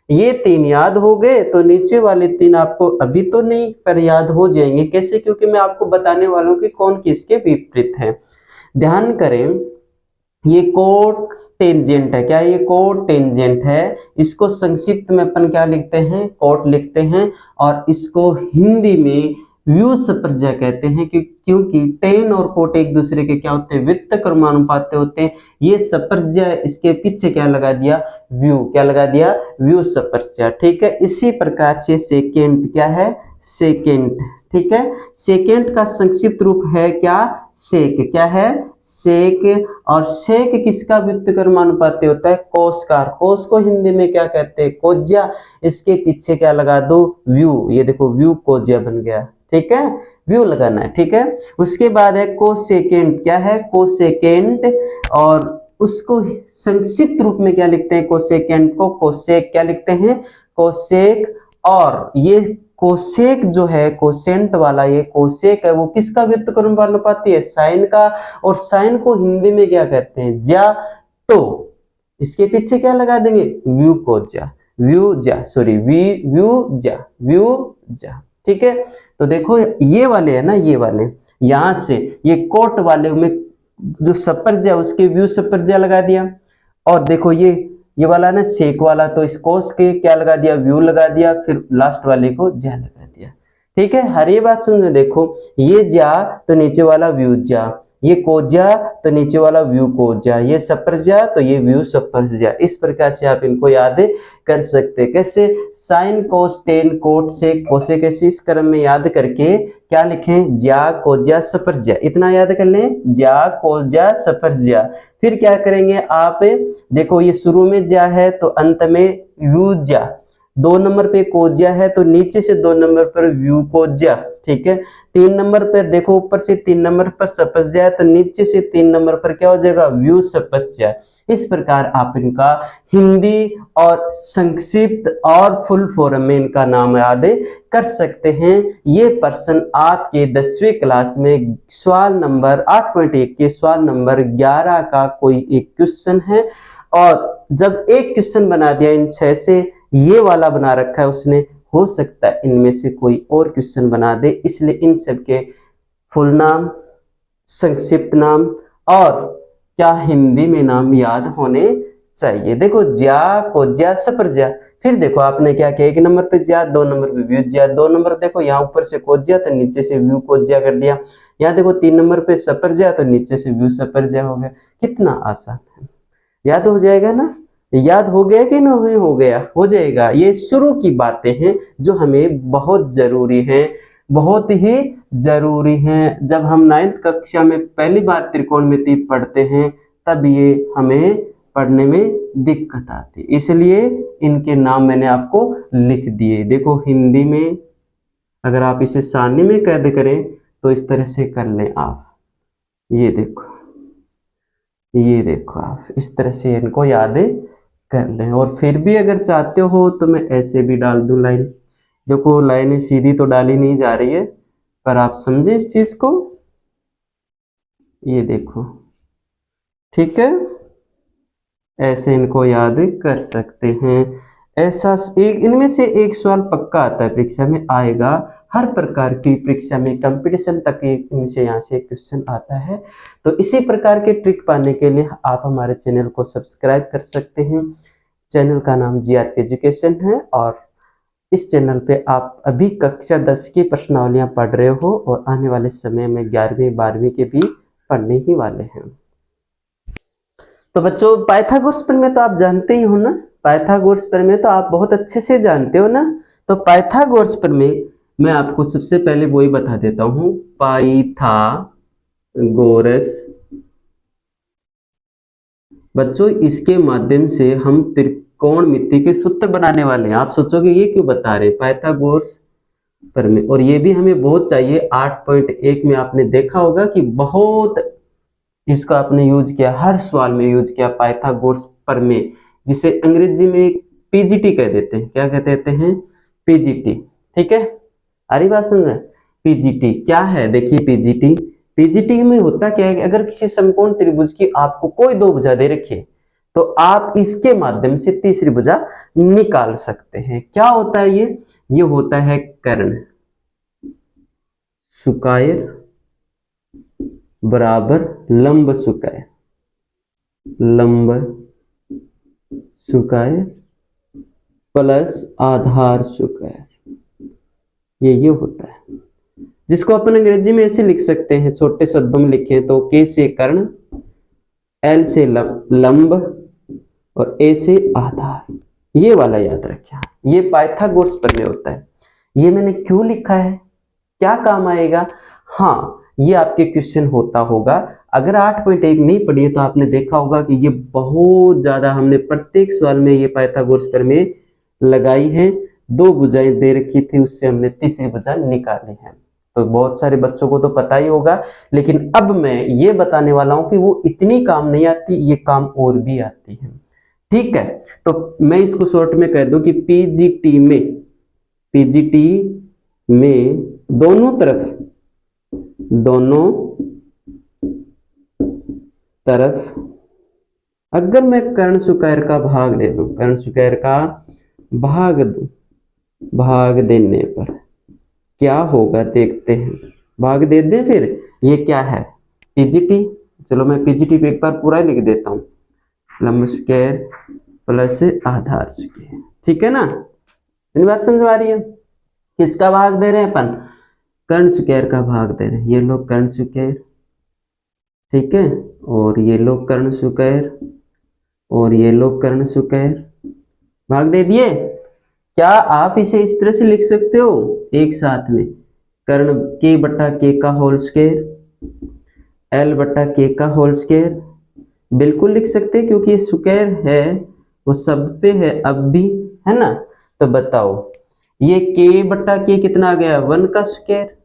ये तीन याद हो गए, तो नीचे वाले तीन आपको अभी तो नहीं पर याद हो जाएंगे। कैसे, क्योंकि मैं आपको बताने वालों कि कौन किसके विपरीत है। ध्यान करें, ये कोट टेंजेंट है, क्या ये कोट टेंजेंट है, इसको संक्षिप्त में अपन क्या लिखते हैं, कोट लिखते हैं, और इसको हिंदी में व्यू सपर्ज्या कहते हैं, क्योंकि टेन और कोट एक दूसरे के क्या होते हैं, व्युत्त क्रमानुपाती होते हैं। ये सपर्ज्या, इसके पीछे क्या लगा दिया, व्यू। क्या लगा दिया, व्यू सपर्ज्या। ठीक है, इसी प्रकार से सेकेंड क्या है, सेकेंड। ठीक है, सेकेंड का संक्षिप्त रूप है क्या, सेक। क्या है, सेक, और सेक किसका व्युत्त क्रमानुपाती होता है, कोस का। कोस को हिंदी में क्या कहते हैं, कोज्या। इसके पीछे क्या लगा दो, व्यू। ये देखो व्यू कोज्या बन गया। ठीक है, व्यू लगाना है। ठीक है, उसके बाद है कोसेकेंड। क्या है, कोसेकेंड, और उसको संक्षिप्त रूप में क्या लिखते हैं, कोसेकेंड को कोसेक। क्या लिखते हैं, कोसेक। और ये कोसेक जो है, कोसेंट वाला ये कोसेक है, वो किसका व्युत्त क्रमानुपाती है, साइन का। और साइन को हिंदी में क्या कहते हैं, ज्या। तो इसके पीछे क्या लगा देंगे, व्यू को ज्या, व्यू ज्या, सॉरी व्यू ज्या, व्यू ज्या। ठीक है, तो देखो ये वाले है ना, ये वाले यहां से ये कोट वाले में जो सपर्ज्या, उसके व्यू सपर्ज्या लगा दिया। और देखो ये वाला ना सेक वाला, तो इस कोस के क्या लगा दिया, व्यू लगा दिया, फिर लास्ट वाले को ज्या लगा दिया। ठीक है, हर ये बात समझो। देखो ये ज्या तो नीचे वाला व्यू ज्या, ये कोज्या तो नीचे वाला व्यू कोज्या, ये सपर्ज्या तो ये व्यू सपर्ज्या। इस प्रकार से आप इनको याद कर सकते हैं। कैसे, साइन कोस टेन कोट से कोसेक, कैसे इस क्रम में याद करके क्या लिखें, ज्या कोज्या सपर्ज्या। इतना याद कर लें, ज्या कोज्या सपर्ज्या। फिर क्या करेंगे आप, देखो ये शुरू में ज्या है तो अंत में व्यू ज्या, 2 नंबर पे कोज्या है तो नीचे से 2 नंबर पर व्यू कोज्या, ठीक है। 3 नंबर पर देखो ऊपर से 3 नंबर पर सपस्या है तो नीचे से 3 नंबर पर क्या हो जाएगा, व्यू सपस्या। इस प्रकार आप इनका हिंदी और संक्षिप्त और फुल फॉर्म में इनका नाम याद कर सकते हैं। ये प्रश्न आपके 10वीं क्लास में सवाल नंबर 8.1 के सवाल नंबर 11 का कोई एक क्वेश्चन है। और जब एक क्वेश्चन बना दिया इन 6 से, ये वाला बना रखा है उसने, हो सकता है इनमें से कोई और क्वेश्चन बना दे, इसलिए इन सब के फुल नाम, संक्षिप्त नाम और क्या हिंदी में नाम याद होने चाहिए। देखो ज्या कोज्या सपरज्या, फिर देखो आपने क्या किया, 1 नंबर पे ज्या, 2 नंबर पे व्यू ज्या, 2 नंबर देखो यहाँ ऊपर से कोज्या तो नीचे से व्यू कोज्या कर दिया, यहाँ देखो 3 नंबर पे सपरज्या तो नीचे से व्यू सपरज्या हो गया। कितना आसान है, याद हो जाएगा ना, याद हो गया कि नहीं हो गया, हो जाएगा। ये शुरू की बातें हैं जो हमें बहुत जरूरी है, बहुत ही जरूरी हैं। जब हम 9th कक्षा में पहली बार त्रिकोणमिति पढ़ते हैं तब ये हमें पढ़ने में दिक्कत आती, इसलिए इनके नाम मैंने आपको लिख दिए। देखो हिंदी में अगर आप इसे सारणी में कैद करें तो इस तरह से कर लें आप, ये देखो, ये देखो आप इस तरह से इनको याद कर लें। और फिर भी अगर चाहते हो तो मैं ऐसे भी डाल दूं लाइन, देखो लाइन सीधी तो डाली नहीं जा रही है पर आप समझे इस चीज को, ये देखो, ठीक है, ऐसे इनको याद कर सकते हैं। ऐसा एक इनमें से एक सवाल पक्का आता है, परीक्षा में आएगा, हर प्रकार की परीक्षा में कंपटीशन तक इनसे यहाँ से क्वेश्चन आता है। तो इसी प्रकार के ट्रिक पाने के लिए आप हमारे चैनल को सब्सक्राइब कर सकते हैं। चैनल का नाम जीआरके एजुकेशन है और इस चैनल पे आप अभी कक्षा 10 की प्रश्नावलियां पढ़ रहे हो और आने वाले समय में 11वीं 12वीं के भी पढ़ने ही वाले हैं। तो बच्चों पाइथागोरस प्रमेय तो आप जानते ही हो ना, पाइथागोरस प्रमेय तो आप बहुत अच्छे से जानते हो ना। तो पाइथागोरस प्रमेय मैं आपको सबसे पहले वही बता देता हूं, पाइथागोरस बच्चों इसके माध्यम से हम त्रिकोणमिति के सूत्र बनाने वाले हैं। आप सोचोगे ये क्यों बता रहे, पाइथागोरस प्रमेय, और ये भी हमें बहुत चाहिए। 8.1 में आपने देखा होगा कि बहुत इसका आपने यूज किया, हर सवाल में यूज किया पाइथागोरस प्रमेय, जिसे अंग्रेजी में पीजीटी कह देते हैं। क्या कहते हैं, पीजीटी, ठीक है, अरे बात समझ, पीजीटी क्या है, देखिए पीजीटी, पीजीटी में होता क्या है कि अगर किसी समकोण त्रिभुज की आपको कोई 2 भुजा दे रखी है तो आप इसके माध्यम से तीसरी भुजा निकाल सकते हैं। क्या होता है ये होता है कर्ण, सुकायर बराबर लंब सुकाय, लंब सुकाय प्लस आधार सुकाय, ये होता है, जिसको अपन अंग्रेजी में ऐसे लिख सकते हैं, छोटे शब्दों में लिखें तो के से कर्ण, एल से लंब और ए से आधार, ये वाला याद रखें। ये पाइथागोरस प्रमेय होता है। ये मैंने क्यों लिखा है, क्या काम आएगा, हाँ ये आपके क्वेश्चन होता होगा। अगर 8.1 नहीं पढ़ी है तो आपने देखा होगा कि ये बहुत ज्यादा हमने प्रत्येक सवाल में ये पाइथागोरस प्रमेय लगाई है। 2 भुजाएं दे रखी थी, उससे हमने तीसरी भुजा निकाली है। तो बहुत सारे बच्चों को तो पता ही होगा, लेकिन अब मैं ये बताने वाला हूं कि वो इतनी काम नहीं आती, ये काम और भी आती है, ठीक है। तो मैं इसको शॉर्ट में कह दूं कि पीजीटी में दोनों तरफ अगर मैं कर्ण सुकायर का भाग दे दूं, कर्ण सुकायर का भाग देने पर क्या होगा देखते हैं, भाग दे दें फिर। ये क्या है, पीजीटी, चलो मैं पीजीटी पे एक बार पूरा लिख देता हूं, लंब स्क्वायर प्लस आधार स्क्वायर, ठीक है ना, इन बात समझ आ रही है। किसका भाग दे रहे हैं अपन, कर्ण स्क्वायर का भाग दे रहे हैं, ये लोग कर्ण स्क्वायर, ठीक है, और ये लोग कर्ण स्क्वायर और ये लोग कर्ण स्क्वायर, भाग दे दिए। क्या आप इसे इस तरह से लिख सकते हो एक साथ में, कर्ण के बटा के का होल स्क्वायर, एल बटा के का होल स्क्वायर बिल्कुल लिख सकते हैं क्योंकि ये स्क्वायर है वो सब पे है अब भी, है ना। तो बताओ ये k बट्टा k कितना आ गया, 1 का स्क्वायर,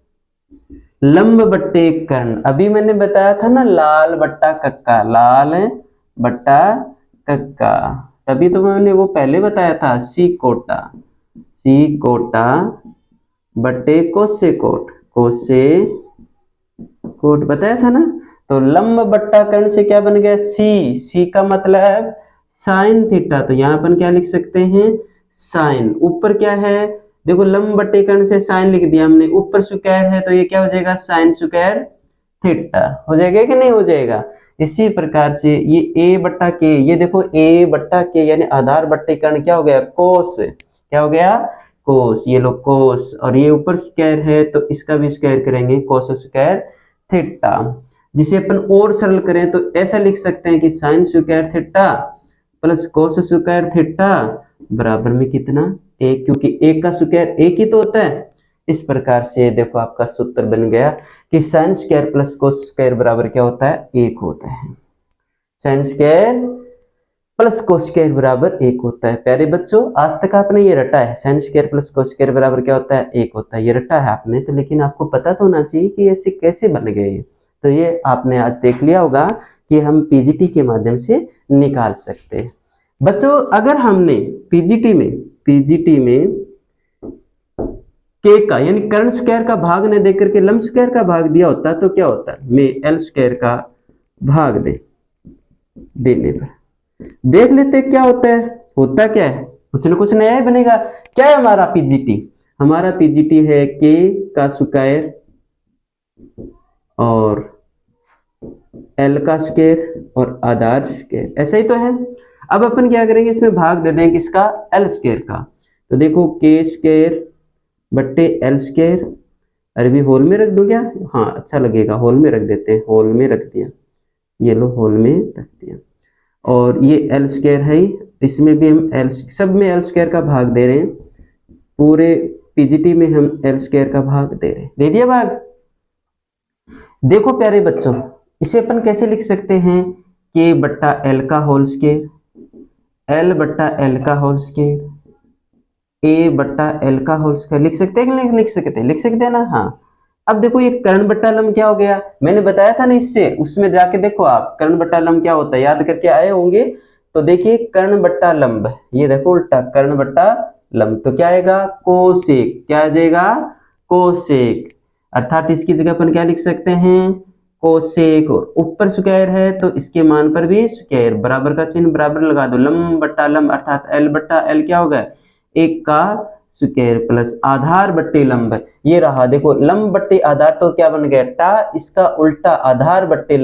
लंब बट्टे कर्ण, अभी मैंने बताया था ना लाल बट्टा कक्का, लाल बट्टा कक्का, तभी तो मैंने वो पहले बताया था, सी कोटा बट्टे कोसे कोट बताया था ना। तो लंब बट्टा कर्ण से क्या बन गया, सी का मतलब साइन थीटा, तो यहाँ पर क्या लिख सकते हैं, साइन, ऊपर क्या है, देखो लंब बट्टे कर्ण से साइन लिख दिया हमने, ऊपर स्क्वायर है तो ये क्या हो जाएगा, साइन स्क्वायर थीटा हो जाएगा कि नहीं हो जाएगा। इसी प्रकार से ये a बट्टा के, ये देखो a बट्टा के यानी आधार बट्टे कर्ण क्या हो गया, कोस, क्या हो गया, कोस, ये लो कोस, और ये ऊपर स्क्वायर है तो इसका भी स्क्वायर करेंगे, कोस स्क्वायर थीटा, जिसे अपन और सरल करें तो ऐसा लिख सकते हैं कि sine square theta plus cos square theta बराबर में कितना, एक, क्योंकि एक का स्क्वायर एक ही तो होता है। इस प्रकार से देखो आपका सूत्र बन गया कि sine square plus cos square बराबर क्या होता है, एक होता है, sine square plus cos square बराबर एक होता है। प्यारे बच्चों आज तक आपने ये रटा है, sine square plus cos square बराबर क्या होता है, एक होता है, ये रटा है आपने तो, लेकिन आपको पता तो होना चाहिए कि ऐसे कैसे बन गए, तो ये आपने आज देख लिया होगा कि हम पीजीटी के माध्यम से निकाल सकते हैं। बच्चों अगर हमने पीजीटी में के का यानी कर्ण स्क्वायर का भाग न देकर के लंब स्क्वायर का भाग दिया होता तो क्या होता, मैं एल स्क्वायर का भाग देने पर देख लेते क्या होता है, होता क्या है, कुछ ना कुछ नया ही बनेगा। क्या है हमारा पीजीटी है के का स्क्वायर और एल का स्क्वायर और आधार स्क्वायर, ऐसा ही तो है। अब अपन क्या करेंगे, इसमें भाग दे देंगे किसका, एल स्क्वायर का, तो देखो के स्क्वायर बट्टे एल स्क्वायर, अरे भी होल में रख दो क्या, हाँ अच्छा लगेगा, होल में रख देते हैं, होल में रख दिया, ये लो होल में रख दिया, और ये एल स्क्वायर है, इसमें भी हम एल, सब में एल स्क्वायर का भाग दे रहे हैं, पूरे पीजीटी में हम एल स्क्वायर का भाग दे रहे हैं, दे दिया भाग। देखो प्यारे बच्चों इसे अपन कैसे लिख सकते हैं, के बट्टा एल का होल स्क्वायर, एल बट्टा एल का होल स्क्वायर, ए बट्टा एल का होल स्क्वायर, लिख सकते हैं कि नहीं लिख सकते हैं ना। हाँ अब देखो ये कर्ण बट्टा लंब क्या हो गया, मैंने बताया था ना इससे, उसमें जाके देखो आप कर्ण बट्टा लंब क्या होता है, याद करके आए होंगे। तो देखिए कर्ण बट्टा लंब, ये देखो उल्टा कर्ण बट्टा लंब, तो क्या आएगा, कोसेक, क्या आ जाएगा, कोसेक, अर्थात इसकी जगह अपन क्या लिख सकते हैं, कोसेक, और ऊपर स्क्वायर है तो इसके मान पर भी स्क्वायर, बराबर का चिन्ह बराबर लगा दो, लंब बट्टा लंब अर्थात एल बट्टा एल क्या होगा, एक का स्क्वायर प्लस आधार बट्टे लंब, ये रहा देखो लंब बट्टे आधार तो क्या बन गया टा, इसका उल्टा आधार बट्टे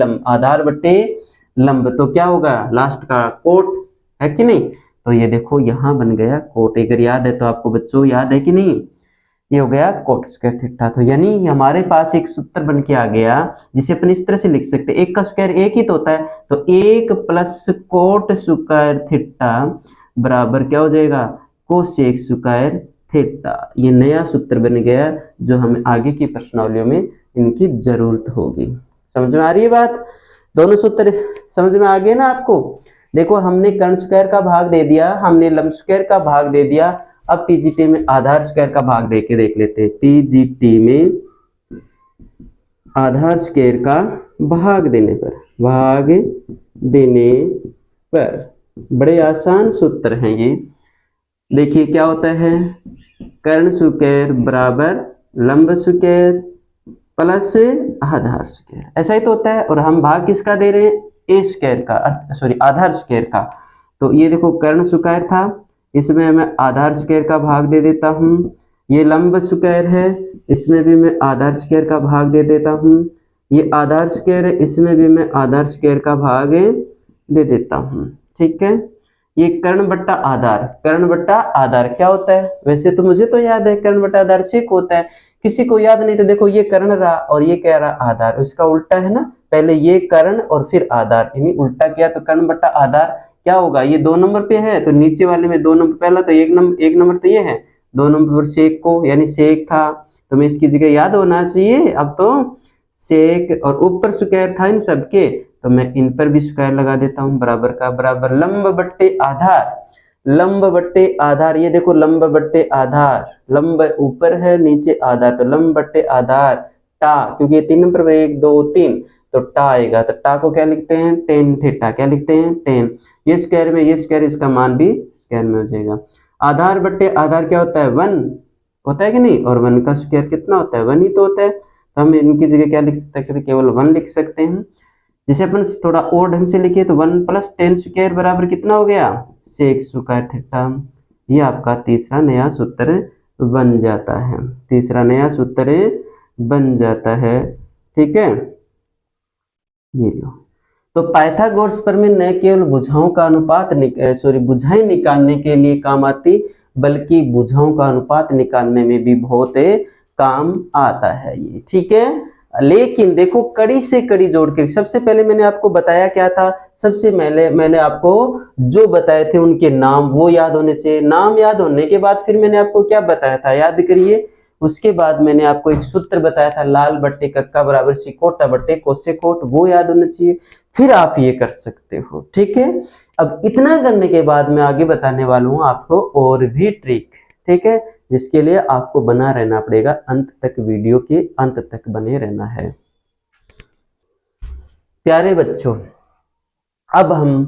लंब तो क्या होगा लास्ट का कोट, है कि नहीं। तो ये देखो यहां बन गया कोट, अगर याद है तो आपको बच्चों याद है कि नहीं, ये हो गया कोट स्क्वायर थीटा। तो यानी हमारे पास एक सूत्र बन के आ गया जिसे अपन इस तरह से लिख सकते हैं, एक का स्क्वायर एक ही तो होता है, तो एक प्लस कोट स्क्वायर थीटा बराबर क्या हो जाएगा, कोसेक स्क्वायर थीटा। ये नया सूत्र बन गया जो हमें आगे की प्रश्नावलियों में इनकी जरूरत होगी। समझ में आ रही है बात, दोनों सूत्र समझ में आ गए ना आपको। देखो हमने कर्ण स्क्वायर का भाग दे दिया, हमने लंब स्क्वायर का भाग दे दिया, अब पीजीटी में आधार स्क्वायर का भाग दे के देख लेते हैं। पीजीटी में आधार स्क्वायर का भाग देने पर बड़े आसान सूत्र हैं ये। देखिए क्या होता है, कर्ण स्क्वायर बराबर लंब स्क्वायर प्लस आधार स्क्वायर, ऐसा ही तो होता है। और हम भाग किसका दे रहे हैं, ए स्क्वायर का, सॉरी आधार स्क्वायर का। तो ये देखो कर्ण स्क्वायर था, इसमें मैं आधार स्क्वायर का भाग दे देता हूँ। ये लंब स्क्वायर है, इसमें भी मैं आधार स्क्वायर का भाग दे देता हूँ। ये आधार स्क्वायर है, इसमें भी मैं आधार स्क्वायर का भाग दे देता हूँ। ठीक है, ये कर्ण बट्टा आधार क्या होता है, वैसे तो मुझे तो याद है कर्ण बट्टा आधार सेक होता है, किसी को याद नहीं तो देखो ये कर्ण रहा और ये क्या रहा, आधार, इसका उल्टा है ना, पहले ये कर्ण और फिर आधार, यानी उल्टा किया तो कर्ण बट्टा आधार क्या होगा, ये 2 नंबर पे है तो नीचे वाले में 2 नंबर, पहला तो 1 नंबर तो ये है, 2 नंबर पर सेक को यानी सेक था, तो मैं इसकी जगह याद होना चाहिए अब तो सेक, और ऊपर स्क्वायर था इन सबके, तो मैं इन पर भी स्क्वायर लगा देता हूं, बराबर का बराबर लंब बट्टे आधार, लंब बट्टे आधार, ये देखो लंब बट्टे आधार, लंब ऊपर है नीचे आधार, तो लंब बट्टे आधार टा, क्योंकि ये 3 नंबर पर 1 2 3, तो टा आएगा, तो टा को क्या लिखते हैं टेन थीटा, क्या लिखते हैं टेन, ये स्क्वायर में ये स्क्वायर, इसका मान भी स्क्वायर में हो जाएगा। आधार बट्टे आधार क्या होता है 1 होता है कि नहीं, और 1 का स्क्वायर कितना होता है 1 ही तो होता है, तो हम इनकी जगह क्या लिख सकते हैं, केवल 1 लिख सकते हैं। जिसे अपन थोड़ा और ढंग से लिखे तो 1 + 10 स्क्वायर बराबर कितना हो गया सेक स्क्वायर थीटा, ये आपका तीसरा नया सूत्र बन जाता है, तीसरा नया सूत्र बन जाता है, ठीक है। ये लो, तो पाइथागोरस प्रमेय न केवल भुजाओं का अनुपात भुजाएं निकालने के लिए काम आती, बल्कि भुजाओं का अनुपात निकालने में भी बहुत काम आता है ये, ठीक है। लेकिन देखो कड़ी से कड़ी जोड़ के, सबसे पहले मैंने आपको बताया क्या था, सबसे पहले मैंने आपको जो बताए थे उनके नाम वो याद होने चाहिए, नाम याद होने के बाद फिर मैंने आपको क्या बताया था याद करिए, उसके बाद मैंने आपको एक सूत्र बताया था लाल बट्टे कक्का बराबर सिकोटा बट्टे कोसेकोट, वो याद होना चाहिए, फिर आप ये कर सकते हो, ठीक है। अब इतना करने के बाद मैं आगे बताने वाला हूं आपको और भी ट्रिक, ठीक है, जिसके लिए आपको बना रहना पड़ेगा, अंत तक वीडियो के अंत तक बने रहना है। प्यारे बच्चों, अब हम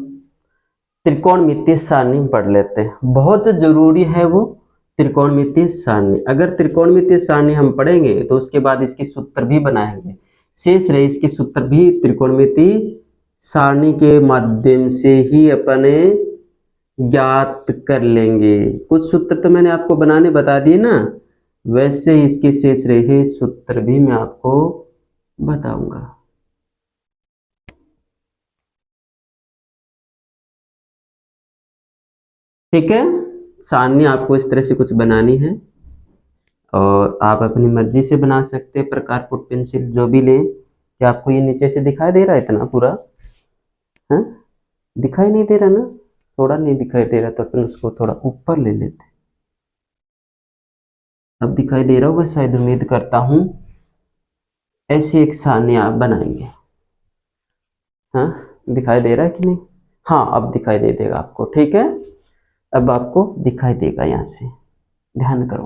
त्रिकोणमितीय सारणी पढ़ लेते हैं, बहुत जरूरी है वो त्रिकोणमितीय सारणी। अगर त्रिकोणमितीय सारणी हम पढ़ेंगे तो उसके बाद इसके सूत्र भी बनाएंगे, शेष रहे इसके सूत्र भी त्रिकोणमितीय सारणी के माध्यम से ही अपने ज्ञात कर लेंगे। कुछ सूत्र तो मैंने आपको बनाने बता दिए ना, वैसे ही इसके शेष रहे सूत्र भी मैं आपको बताऊंगा। ठीक है, सारणी आपको इस तरह से कुछ बनानी है और आप अपनी मर्जी से बना सकते हैं, प्रकार पुट पेंसिल जो भी लें। क्या आपको ये नीचे से दिखाई दे रहा है इतना पूरा, है दिखाई नहीं दे रहा ना, थोड़ा नहीं दिखाई दे रहा तो अपन उसको थोड़ा ऊपर ले लेते, अब दिखाई दे रहा होगा शायद, उम्मीद करता हूं। ऐसी एक सारणी आप बनाएंगे, हाँ दिखाई दे रहा है कि नहीं, हाँ अब दिखाई दे देगा आपको, ठीक है, अब आपको दिखाई देगा, यहां से ध्यान करो,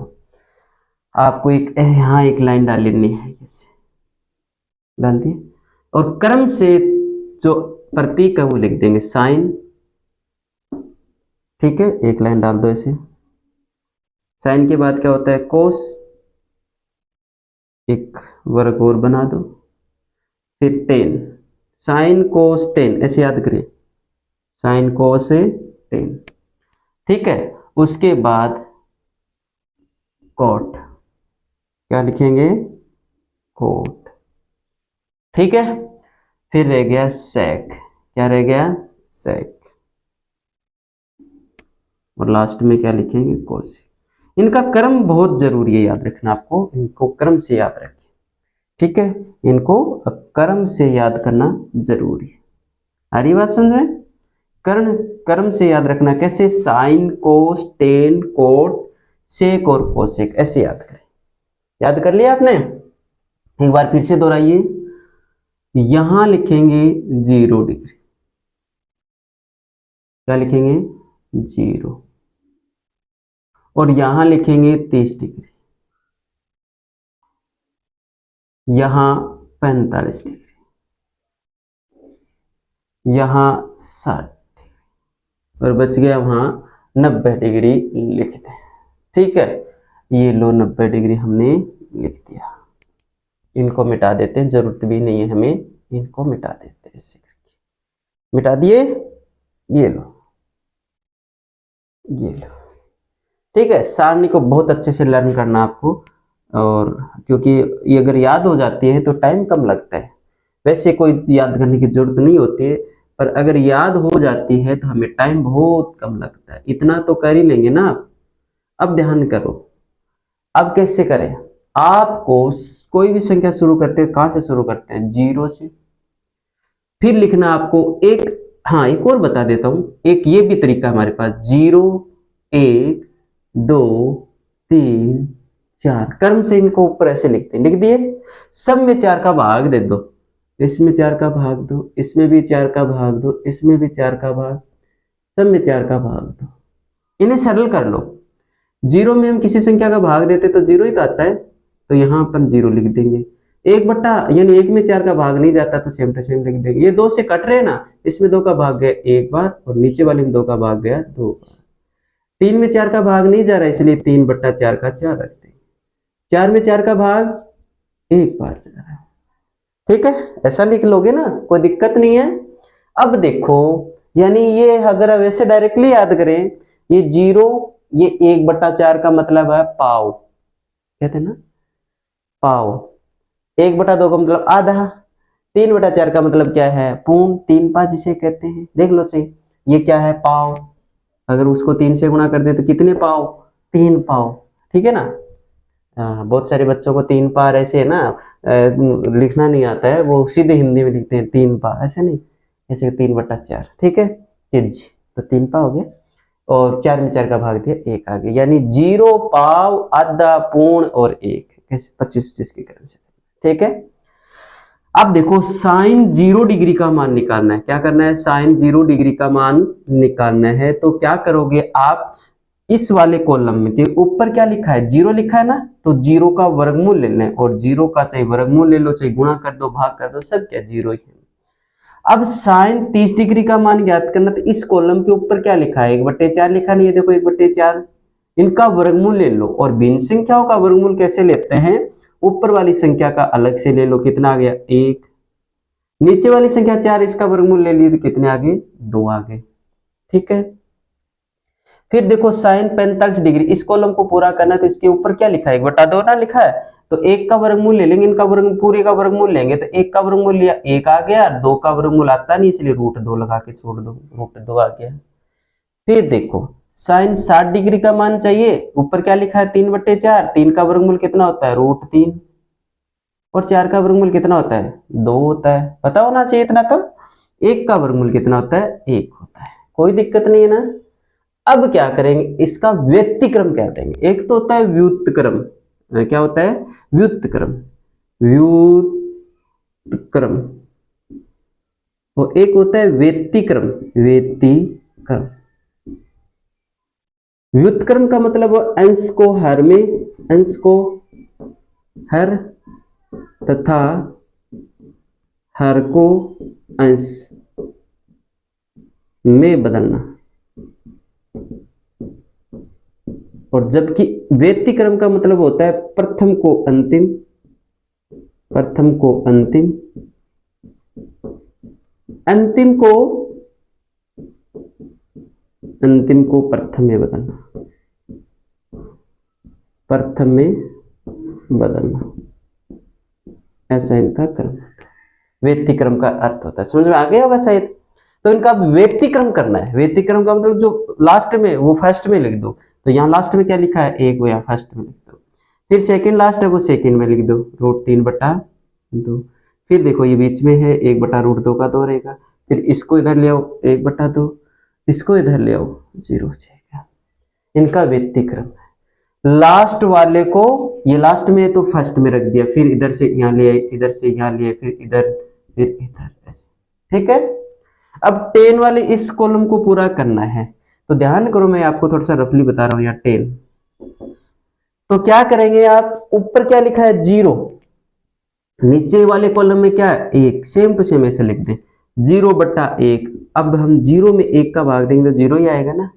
आपको एक यहाँ एक लाइन डाल लेनी है, जैसे डाल दी, और क्रम से जो प्रतीक है वो लिख देंगे साइन, ठीक है, एक लाइन डाल दो ऐसे, साइन के बाद क्या होता है कोस, एक वर्ग और बना दो, फिर टेन, साइन कोस टेन, ऐसे याद करिए, साइन कोस टेन, ठीक है। उसके बाद कोट, क्या लिखेंगे कोट, ठीक है। फिर रह गया सेक, क्या रह गया सेक, और लास्ट में क्या लिखेंगे कोसेक। इनका क्रम बहुत जरूरी है याद रखना, आपको इनको क्रम से याद रखिए, ठीक है, इनको क्रम से याद करना जरूरी है। आ रही बात समझ में, क्रम से याद रखना, कैसे sine cos tan cot sec और कोसेक, ऐसे याद करें, याद कर लिया आपने, एक बार फिर से दोहराइए, यहां लिखेंगे 0 डिग्री, क्या लिखेंगे 0, और यहां लिखेंगे 30 डिग्री, यहां 45 डिग्री, यहां 60 डिग्री, और बच गया वहां 90 डिग्री लिख दें, ठीक है। ये लो 90 डिग्री हमने लिख दिया, इनको मिटा देते हैं, जरूरत भी नहीं है हमें, इनको मिटा देते हैं, ऐसे करके मिटा दिए, ये लो ये लो, ठीक है। सारणी को बहुत अच्छे से लर्न करना आपको, और क्योंकि ये अगर याद हो जाती है तो टाइम कम लगता है, वैसे कोई याद करने की जरूरत नहीं होती है, पर अगर याद हो जाती है तो हमें टाइम बहुत कम लगता है, इतना तो कर ही लेंगे ना आप। अब ध्यान करो, अब कैसे करें, आपको कोई भी संख्या शुरू करते हैं, कहां से शुरू करते हैं 0 से, फिर लिखना आपको एक, हाँ एक और बता देता हूं, एक ये भी तरीका हमारे पास, 0 1 2 3 4, क्रम से इनको ऊपर ऐसे लिखते हैं, लिख दिए, सब में 4 का भाग दे दो, इसमें 4 का भाग दो, इसमें भी 4 का भाग दो, इसमें भी 4 का भाग, सब में 4 का भाग दो। इन्हें सरल कर लो। 0 में हम किसी संख्या का भाग देते तो 0 ही तो आता है, तो यहाँ अपन 0 लिख देंगे। 1 बट्टा यानी 1 में 4 का भाग नहीं जाता तो सेम टू सेम लिख देंगे। ये 2 से कट रहे हैं ना, इसमें 2 का भाग गया 1 बार और नीचे वाले में 2 का भाग गया 2 बार। 3 में 4 का भाग नहीं जा रहा, इसलिए 3 बट्टा 4 का 4 रख देंगे। 4 में 4 का भाग 1 बार जा रहा है, ठीक है, ऐसा लिख लोगे ना, कोई दिक्कत नहीं है। अब देखो, यानी ये अगर अब ऐसे डायरेक्टली याद करें, ये 0, ये 1 बट्टा 4 का मतलब है पाव, कहते हैं ना पाव। 1 बटा 2 का मतलब आधा। 3 बटा 4 का मतलब क्या है, पूर्ण, 3 पाँच जिसे कहते हैं, देख लो सही, ये क्या है पाव। अगर उसको 3 से गुणा कर दे तो कितने पाव, 3 पाव, ठीक है ना। बहुत सारे बच्चों को 3 पार ऐसे है ना लिखना नहीं आता है, वो सीधे हिंदी में लिखते हैं 3 पा, ऐसे नहीं, ऐसे 3 बटा 4, ठीक है, तो 3 पा हो गया और 4 में 4 का भाग दिया 1 आ गया, यानी 0 पाव आधा पूर्ण और 1, कैसे 25-25 के क्रम से, ठीक है। अब देखो साइन 0 डिग्री का मान निकालना है, क्या करना है, साइन 0 डिग्री का मान निकालना है। तो क्या करोगे आप, इस वाले कॉलम में ऊपर क्या लिखा है, 0 लिखा है ना, तो 0 का वर्गमूल ले लें और 0 का चाहे वर्गमूल ले लो चाहे गुणा कर दो भाग कर दो, सब क्या 0 ही है। अब साइन 30 डिग्री का मान ज्ञात करना, तो इस कॉलम के ऊपर क्या लिखा है, 1/4 लिखा नहीं है, देखो 1/4, इनका वर्गमूल ले लो। और भिन्न संख्याओं का वर्गमूल कैसे लेते हैं, ऊपर वाली संख्या का अलग से ले लो, कितना आ गया 1, नीचे वाली संख्या 4, इसका वर्गमूल ले लिए तो कितने आगे 2 आ गए, ठीक है। फिर देखो साइन 45 डिग्री, इस कॉलम को पूरा करना है तो इसके ऊपर क्या लिखा है, 1/2 ना लिखा है, तो 1 का वर्गमूल ले लेंगे, इनका वर्ग पूरे का वर्गमूल लेंगे, तो 1 का वर्गमूल लिया 1 आ गया, 2 का वर्गमूल आता नहीं इसलिए √2 लगा के छोड़ दो, √2 आ गया। फिर देखो साइन 60 डिग्री का मान चाहिए, ऊपर क्या लिखा है 3/4, 3 का वर्गमूल कितना होता है √3 और 4 का वर्गमूल कितना होता है 2 होता है, पता होना चाहिए इतना कम। 1 का वर्गमूल कितना होता है 1 होता है, कोई दिक्कत नहीं है ना। अब क्या करेंगे, इसका व्यतिक्रम क्या देंगे, एक तो होता है व्युत्क्रम, क्या होता है व्युत्क्रम, व्युत्क्रम, और एक होता है व्यतिक्रम, व्यतिक्रम। व्युत्क्रम का मतलब अंश को हर में, अंश को हर तथा हर को अंश में बदलना, और जबकि व्यतिक्रम का मतलब होता है प्रथम को अंतिम, प्रथम को अंतिम, अंतिम को प्रथम में बदलना, प्रथम में बदलना, ऐसा इनका क्रम होता है, व्यतिक्रम का अर्थ होता है, समझ में आ गया होगा शायद। तो इनका व्यतिक्रम करना है, व्यतिक्रम का मतलब जो लास्ट में वो फर्स्ट में लिख दो, तो यहाँ लास्ट में क्या लिखा है 1, वो यहाँ फर्स्ट में लिख दो, फिर सेकंड लास्ट है वो सेकंड में लिख दो √3/2, फिर देखो ये बीच में है 1/√2 का 2 रहेगा, फिर इसको इधर ले आओ 1/2, इसको इधर ले आओ 0 हो जाएगा, इनका व्यतिक्रम है। लास्ट वाले को ये लास्ट में है तो फर्स्ट में रख दिया, फिर इधर से यहाँ ले आए, इधर से यहाँ ले आए, फिर इधर, फिर इधर, ऐसे, ठीक है। अब 10 वाले इस कॉलम को पूरा करना है, तो ध्यान करो मैं आपको थोड़ा सा रफली बता रहा हूं, यहाँ 10, तो क्या करेंगे आप, ऊपर क्या लिखा है 0, नीचे वाले कॉलम में क्या है 1, सेम टू सेम ऐसे लिख दें 0/1। अब हम 0 में 1 का भाग देंगे तो 0 ही आएगा ना,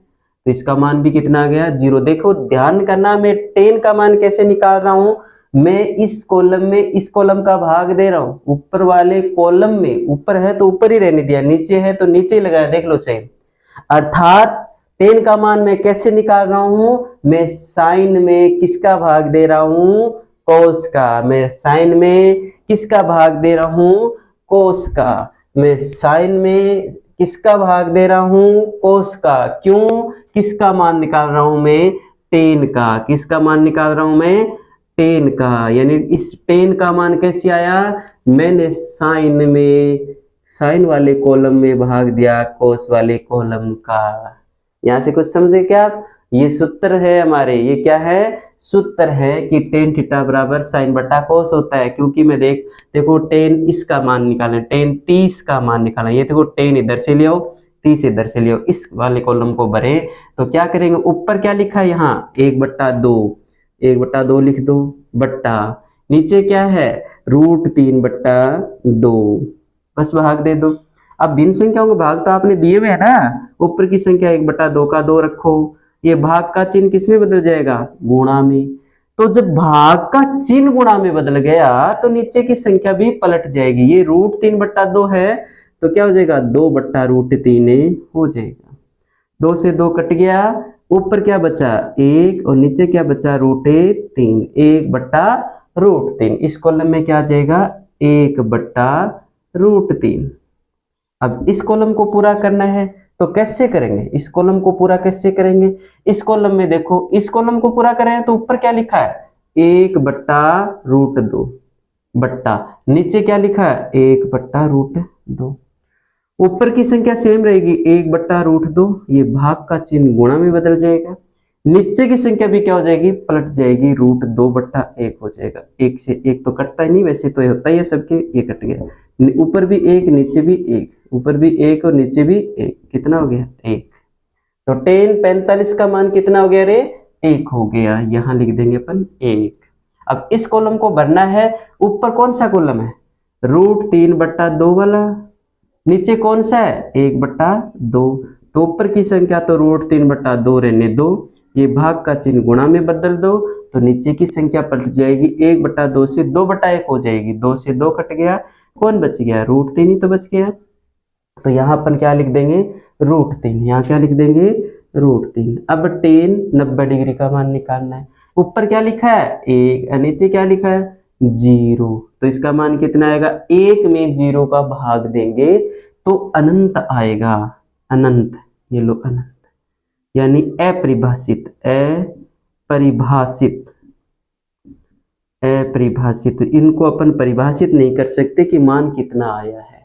तो इसका मान भी कितना आ गया 0। देखो ध्यान करना, मैं 10 का मान कैसे निकाल रहा हूं, मैं इस कॉलम में इस कॉलम का भाग दे रहा हूं, ऊपर वाले कॉलम में, ऊपर है तो ऊपर ही रहने दिया, नीचे है तो नीचे ही लगाया, देख लो सही। अर्थात 10 का मान मैं कैसे निकाल रहा हूं, मैं साइन में किसका भाग दे रहा हूं, कोस का, मैं साइन में किसका भाग दे रहा हूं, कोस का, मैं साइन में किसका भाग दे रहा हूं, कोस का, क्यों, किसका मान निकाल रहा हूं मैं 10 का, किसका मान निकाल रहा हूं मैं 10 का, यानी इस 10 का मान कैसे आया, मैंने साइन में, साइन वाले कॉलम में भाग दिया कोस वाले कॉलम का। यहां से कुछ समझे क्या आप, ये सूत्र है हमारे, ये क्या है, सूत्र है कि टेन थीटा बराबर साइन बटा कोस होता है। क्योंकि मैं देखो टेन इसका मान निकालना, टेन 30 का मान निकालना, ये देखो टेन इधर से ले आओ, 30 इधर से ले आओ, इस वाले कॉलम को भरे तो क्या करेंगे, ऊपर क्या लिखा है यहाँ 1/2, 1/2 लिख दो, बट्टा नीचे क्या है √3/2, बस भाग दे दो। अब भिन्न संख्याओं के भाग तो आपने दिए हुए है ना, ऊपर की संख्या 1/2 का 2 रखो, ये भाग का चिन्ह किस में बदल जाएगा, गुणा में। तो जब भाग का चिन्ह गुणा में बदल गया तो नीचे की संख्या भी पलट जाएगी। ये √3/2 है तो क्या हो जाएगा 2/√3 हो जाएगा। 2 से 2 कट गया, ऊपर क्या बचा 1 और नीचे क्या बचा √3, 1/√3। इस कॉलम में क्या आ जाएगा 1/√3। अब इस कॉलम को पूरा करना है तो कैसे करेंगे, इस कॉलम को पूरा कैसे करेंगे, इस कॉलम में देखो, इस कॉलम को पूरा करें तो ऊपर क्या लिखा है 1/√2 बट्टा नीचे क्या लिखा है 1/√2। ऊपर की संख्या सेम रहेगी 1/√2, ये भाग का चिन्ह गुणा में बदल जाएगा, नीचे की संख्या भी क्या हो जाएगी पलट जाएगी, √2/1 हो जाएगा। 1 से 1 तो कटता ही नहीं, वैसे तो ये होता ही है सबके, ये कट गया, ऊपर भी 1 नीचे भी 1, ऊपर भी 1 और नीचे भी 1, कितना हो गया 1। तो tan 45 का मान कितना हो गया रे 1 हो गया, यहां लिख देंगे अपन 1। अब इस कॉलम को भरना है, ऊपर कौन सा कॉलम है √3/2 वाला, नीचे कौन सा है 1/2, तो ऊपर की संख्या तो √3/2 रहने दो, ये भाग का चिन्ह गुणा में बदल दो तो नीचे की संख्या पलट जाएगी, 1/2 से 2/1 हो जाएगी, 2 से 2 कट गया, कौन बच गया √3 ही तो बच गया। तो यहाँ अपन क्या लिख देंगे √3, यहाँ क्या लिख देंगे √3। अब tan 90 डिग्री का मान निकालना है, ऊपर क्या लिखा है 1, नीचे क्या लिखा है 0, तो इसका मान कितना आएगा, 1 में 0 का भाग देंगे तो अनंत आएगा, अनंत, ये लो अनंत, यानी अपरिभाषित, अपरिभाषित, अपरिभाषित। इनको अपन परिभाषित नहीं कर सकते कि मान कितना आया है,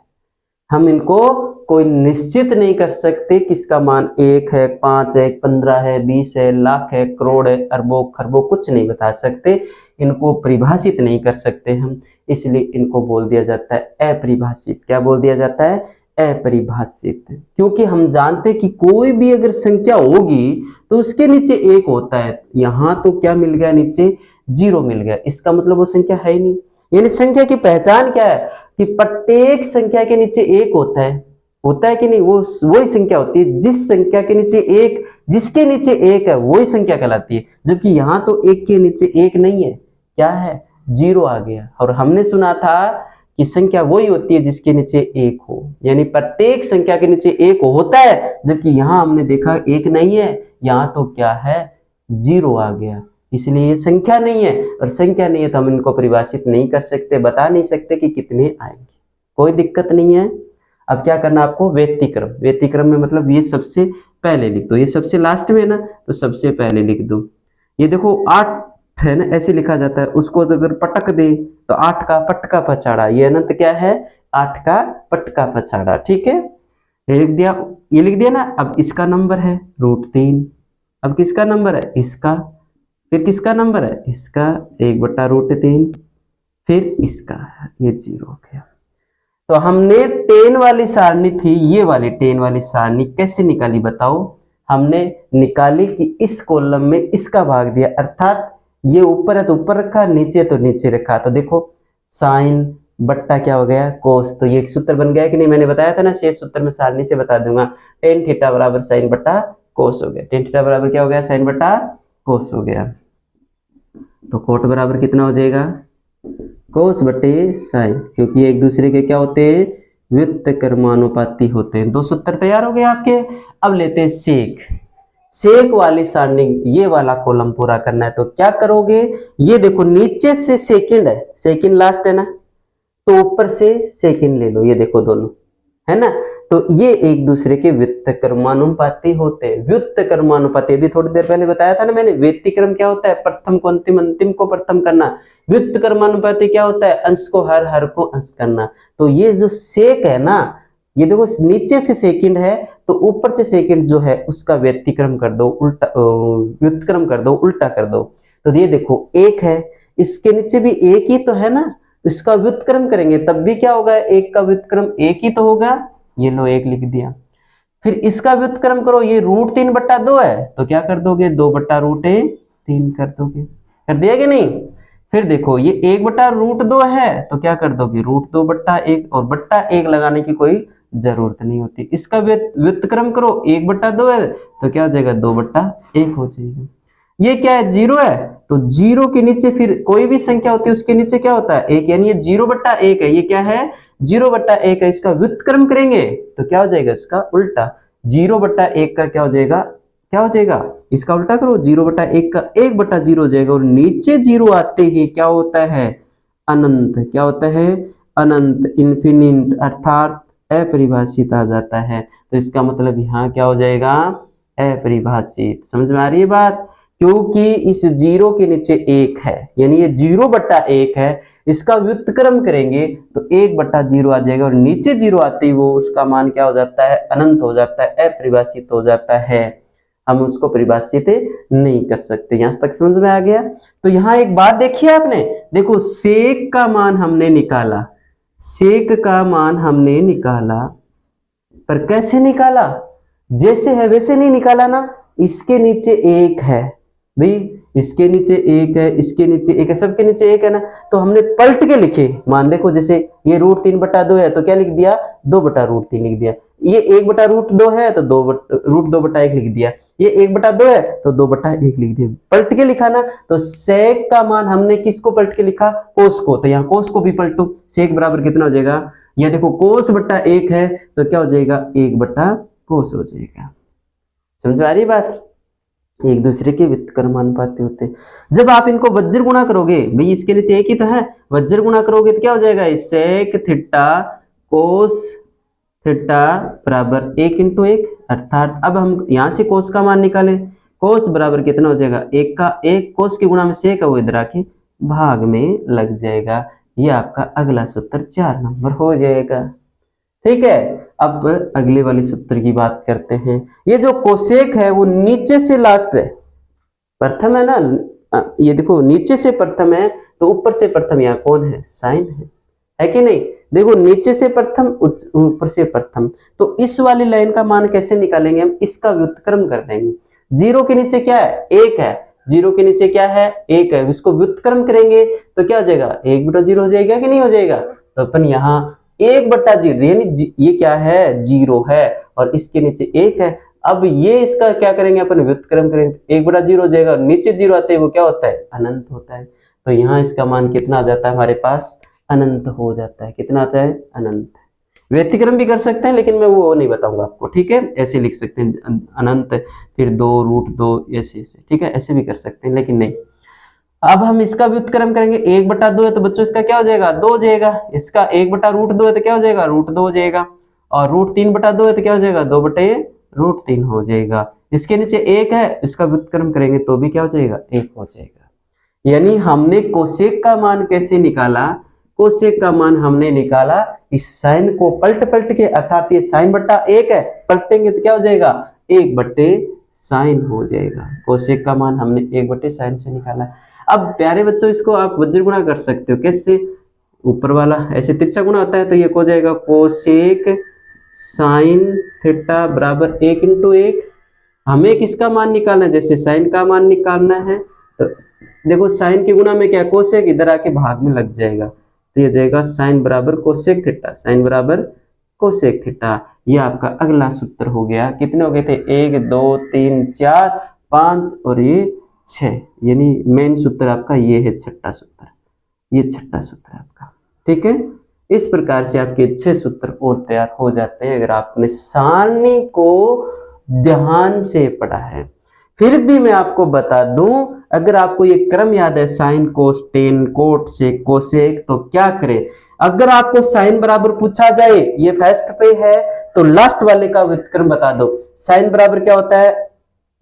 हम इनको कोई निश्चित नहीं कर सकते कि इसका मान 1 है, 5 है, 15 है, 20 है, लाख है, करोड़ है, अरबों खरबों, कुछ नहीं बता सकते, इनको परिभाषित नहीं कर सकते हम, इसलिए इनको बोल दिया जाता है अपरिभाषित। क्या बोल दिया जाता है अपरिभाषित, क्योंकि हम जानते कि कोई भी अगर संख्या होगी तो उसके नीचे 1 होता है, यहाँ तो क्या मिल गया नीचे 0 मिल गया, इसका मतलब वो संख्या है ही नहीं। यानी संख्या की पहचान क्या है कि प्रत्येक संख्या के नीचे 1 होता है कि नहीं, वो वही संख्या होती है जिस संख्या के नीचे 1, जिसके नीचे 1 है वही संख्या कहलाती है। जबकि यहाँ तो 1 के नीचे 1 नहीं है, क्या है 0 आ गया। और हमने सुना था कि संख्या वही होती है जिसके नीचे 1 हो, यानी प्रत्येक संख्या के नीचे 1 होता है, जबकि यहाँ हमने देखा 1 नहीं है, यहाँ तो क्या है 0 आ गया, इसलिए ये संख्या नहीं है। और संख्या नहीं है तो हम इनको परिभाषित नहीं कर सकते, बता नहीं सकते कि कितने आएंगे, कोई दिक्कत नहीं है। अब क्या करना आपको व्यतिक्रम, व्यतिक्रम में मतलब ये सबसे पहले लिख दो, ये सबसे लास्ट में है ना तो सबसे पहले लिख दो। ये देखो 8 है ना, ऐसे लिखा जाता है, उसको अगर पटक दे तो 8 का पटका पछाड़ा, ये अनंत क्या है 8 का पटका पछाड़ा, ठीक है ये लिख दिया, ये लिख दिया ना। अब इसका नंबर है √3, अब किसका नंबर है इसका, फिर किसका नंबर है इसका 1/√3, फिर इसका, ये 0 हो गया। तो हमने tan वाली सारणी थी, ये वाली tan वाली सारणी कैसे निकाली बताओ, हमने निकाली कि इस कॉलम में इसका भाग दिया, अर्थात ये ऊपर है तो ऊपर रखा, नीचे तो नीचे रखा, तो देखो साइन बट्टा क्या हो गया कोस, तो ये एक सूत्र बन गया कि नहीं, मैंने बताया था ना, शेष सूत्र में सारणी से बता दूंगा, tan थीटा बराबर साइन बट्टा कोस हो गया, tan थीटा बराबर क्या हो गया साइन बट्टा कोस हो गया। तो कोट बराबर कितना हो जाएगा कोस बटे साइन, क्योंकि एक दूसरे के क्या होते हैं व्युत्क्रमानुपाती होते हैं। 2 सूत्र तैयार हो गए आपके। अब लेते हैं सेक, सेक वाली सारणी, ये वाला कॉलम पूरा करना है तो क्या करोगे, ये देखो नीचे से सेकंड है, सेकंड लास्ट है ना, तो ऊपर से सेकंड ले लो, ये देखो दोनों है ना, तो ये एक दूसरे के व्युत्क्रमानुपाती होते हैं। व्युत्क्रमानुपाती अभी थोड़ी देर पहले बताया था ना मैंने, व्यतिक्रम क्या होता है प्रथम को अंतिम, अंतिम को प्रथम करना, व्युत्क्रमानुपाती क्या होता है अंश को हर को अंश करना। तो ये जो सेक है ना, ये देखो नीचे से सेकंड है तो ऊपर से सेकंड जो है उसका व्यतिक्रम कर दो, उल्टा व्युत्क्रम कर दो, उल्टा कर दो। तो ये देखो एक है, इसके नीचे भी एक ही तो है ना, इसका व्युत्क्रम करेंगे तब भी क्या होगा, एक का व्युत्क्रम एक ही तो होगा, ये लो एक लिख दिया। फिर इसका व्युत्क्रम करो, ये √3/2 है तो क्या कर दोगे, 2/√3 कर दोगे, कर दिया कि नहीं। फिर देखो ये 1/√2 है तो क्या कर दोगे, √2/1, और बट्टा 1 लगाने की कोई जरूरत नहीं होती। इसका व्युत्क्रम करो, 1/2 है तो क्या हो जाएगा, 2/1 हो जाएगा। ये क्या है, 0 है, तो 0 के नीचे फिर कोई भी संख्या होती है उसके नीचे क्या होता है, 1, यानी ये 0/1 है, ये क्या है, 0/1 है। इसका व्युत्क्रम करेंगे तो क्या हो जाएगा, इसका उल्टा, 0/1 का क्या हो जाएगा, क्या हो जाएगा, इसका उल्टा करो, 0/1 का 1/0 हो जाएगा, और नीचे 0 आते ही क्या होता है, अनंत, क्या होता है, अनंत, इन्फिनिट, अर्थात अपरिभाषित आ जाता है। तो इसका मतलब यहाँ क्या हो जाएगा, अपरिभाषित। समझ में आ रही है बात, क्योंकि इस 0 के नीचे 1 है, यानी ये 0/1 है, इसका व्युत्क्रम करेंगे तो 1/0 आ जाएगा, और नीचे 0 आते ही वो उसका मान क्या हो जाता है, अनंत हो जाता है, अपरिभाषित हो जाता है, हम उसको परिभाषित नहीं कर सकते। यहां तक समझ में आ गया। तो यहाँ एक बात देखिए आपने, देखो सेक का मान हमने निकाला, सेक का मान हमने निकाला, पर कैसे निकाला, जैसे है वैसे नहीं निकाला ना। इसके नीचे 1 है भाई, इसके नीचे 1 है, इसके नीचे 1 है, सबके नीचे 1 है ना, तो हमने पलट के लिखे मान। देखो जैसे ये √3/2 है तो क्या लिख दिया, 2/√3 लिख दिया। ये 1/√2 है तो √2/1 लिख दिया। ये 1/2 है तो 2/1 लिख दिया, पलट के लिखा ना। तो सेक का मान हमने किसको पलट के लिखा, कोस को, तो यहाँ कोस को भी पलटो, सेक बराबर कितना हो जाएगा, ये देखो कोस/1 है तो क्या हो जाएगा, 1/कोस हो जाएगा। समझ आ रही बात, एक दूसरे के व्युत्क्रम अनुपाती होते हैं। जब आप इनको वज्र गुणा करोगे, भाई इसके नीचे 1 ही तो है, वज्र गुणा करोगे तो क्या हो जाएगा, सेक थीटा कोस थीटा बराबर 1 × 1, अर्थात अब हम यहां से कोस का मान निकालें, कोस बराबर कितना हो जाएगा, 1 का 1, कोस के गुणा में सेक है वो इधर आके भाग में लग जाएगा। ये आपका अगला सूत्र 4 नंबर हो जाएगा। ठीक है, अब अगले वाले सूत्र की बात करते हैं। ये जो कोसेक है वो नीचे से लास्ट है, प्रथम है ना, ये देखो नीचे से प्रथम है तो ऊपर से प्रथम यहाँ कौन है, साइन है कि नहीं। देखो नीचे से प्रथम ऊपर से प्रथम, तो इस वाली लाइन का मान कैसे निकालेंगे हम, इसका व्युत्क्रम कर देंगे। 0 के नीचे क्या है, 1 है, 0 के नीचे क्या है, 1 है, इसको व्युत्क्रम करेंगे तो क्या हो जाएगा, 1/0 हो जाएगा कि नहीं हो जाएगा। तो अपन यहाँ 1/0, यानी ये क्या है, 0 है, और इसके नीचे 1 है। अब ये इसका क्या करेंगे, अपन व्युत्क्रम करेंगे, 1/0 हो जाएगा, नीचे 0 आते हैं वो क्या होता है, अनंत होता है। तो यहाँ इसका मान कितना आ जाता है हमारे पास, अनंत हो जाता है। कितना आता है, अनंत। व्यतिक्रम भी कर सकते हैं लेकिन मैं वो नहीं बताऊंगा आपको, ठीक है। ऐसे लिख सकते हैं अनंत, फिर 2√2 ऐसे ऐसे, ठीक है, ऐसे भी कर सकते हैं लेकिन नहीं। अब हम इसका व्युत्क्रम करेंगे, 1/2 है तो बच्चों इसका क्या हो जाएगा, 2 हो जाएगा। इसका 1/√2 है तो क्या हो जाएगा, √2 हो जाएगा। और √3/2 है तो क्या हो जाएगा, 2/√3 हो जाएगा। इसके नीचे 1 है, इसका व्युत्क्रम करेंगे तो भी क्या हो जाएगा, 1 हो जाएगा। यानी हमने कोसेक का मान कैसे निकाला, कोसेक का मान हमने निकाला इस साइन को पलट पलट के, अर्थात ये sin/1 है, पलटेंगे तो क्या हो जाएगा, 1/sin हो जाएगा। कोसेक का मान हमने 1/sin से निकाला। अब प्यारे बच्चों इसको आप वज्र गुणा कर सकते हो, कैसे, ऊपर वाला ऐसे तिरछा गुणा होता है तो ये हो जाएगा कोसेक sin थीटा बराबर 1 × 1। हमें किसका मान निकालना है, जैसे साइन का मान निकालना है तो देखो साइन के गुणा में क्या, कोसेक इधर आके भाग में लग जाएगा, तो ये जाएगा साइन बराबर कोसेक थीटा, साइन बराबर कोसेक थीटा। ये आपका अगला सूत्र हो गया। कितने हो गए थे, 1 2 3 4 5 और ये 6, यानी मेन सूत्र आपका ये है, छठा सूत्र, ये छठा सूत्र आपका। ठीक है, इस प्रकार से आपके 6 सूत्र और तैयार हो जाते हैं अगर आपने सारणी को ध्यान से पढ़ा है। फिर भी मैं आपको बता दूं, अगर आपको ये क्रम याद है, sine cos tan cot sec cosec, तो क्या करें, अगर आपको साइन बराबर पूछा जाए, ये फर्स्ट पे है तो लास्ट वाले का व्युत्क्रम बता दो। साइन बराबर क्या होता है,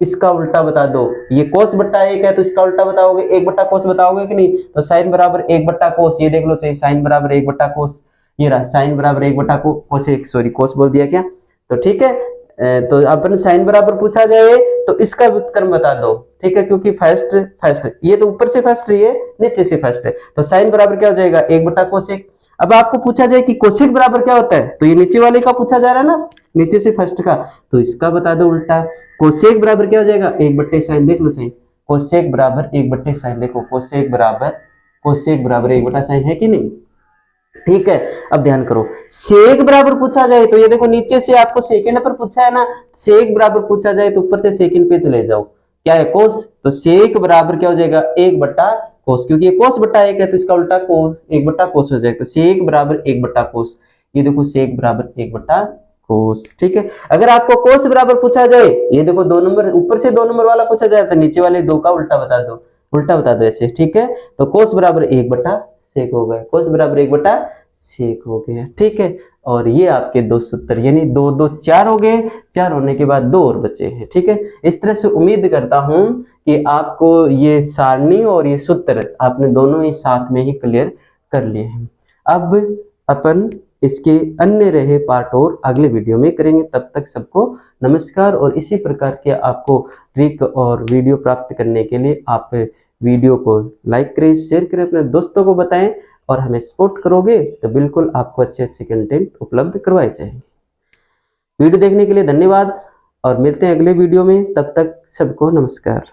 इसका उल्टा बता दो। ये कोस/1 है तो इसका उल्टा बताओगे, 1/कोस बताओगे कि नहीं। तो साइन बराबर 1/कोस, ये देख लो चाहिए, साइन बराबर 1/कोस, ये रहा साइन बराबर 1/कोसेक, सॉरी कोस बोल दिया क्या। तो ठीक है, तो अपन साइन बराबर पूछा जाए तो इसका व्युत्क्रम बता दो, ठीक है, क्योंकि फर्स्ट फर्स्ट ये तो ऊपर से फर्स्ट है, ये नीचे से फर्स्ट है, तो साइन बराबर क्या हो जाएगा 1/कोसेक। अब आपको पूछा जाए कि कोसेक बराबर क्या होता है, तो ये नीचे वाले का पूछा जा रहा है ना, नीचे से फर्स्ट का, तो इसका बता दो उल्टा। कोसेक बराबर क्या हो जाएगा 1/साइन, देख लो सही, कोसेक बराबर 1/साइन, देखो कोसेक बराबर 1/साइन है कि नहीं, ठीक है। अब ध्यान करो, सेक बराबर पूछा जाए तो ये देखो नीचे से आपको सेकंड पर पूछा है ना, सेक बराबर पूछा जाए तो ऊपर से सेकंड पे चले जाओ, क्या है कोस, तो सेक बराबर क्या हो जाएगा 1/कोस, क्योंकि ये कोस बटा 1 है तो इसका उल्टा कोस 1/कोस हो जाएगा, तो सेक बराबर 1/कोस, ये देखो सेक बराबर 1/कोस, ठीक है। अगर आपको कोस बराबर पूछा जाए, ये देखो 2 नंबर ऊपर से 2 नंबर वाला पूछा जाए तो नीचे वाले 2 का उल्टा बता दो ऐसे, ठीक है। तो कोस बराबर 1/सेक हो गया, कोस बराबर 1/सेक हो गया, ठीक है। और ये आपके 2 सूत्र, यानी 2 2 4 हो गए, 4 होने के बाद 2 और बचे हैं, ठीक है। इस तरह से उम्मीद करता हूं कि आपको ये सारणी और ये सूत्र आपने दोनों ही साथ में ही क्लियर कर लिए हैं। अब अपन इसके अन्य रहे पार्ट और अगले वीडियो में करेंगे, तब तक सबको नमस्कार। और इसी प्रकार के आपको ट्रिक और वीडियो प्राप्त करने के लिए आप वीडियो को लाइक करें, शेयर करें, अपने दोस्तों को बताएं, और हमें सपोर्ट करोगे तो बिल्कुल आपको अच्छे कंटेंट उपलब्ध करवाए जाएंगे। वीडियो देखने के लिए धन्यवाद और मिलते हैं अगले वीडियो में, तब तक सबको नमस्कार।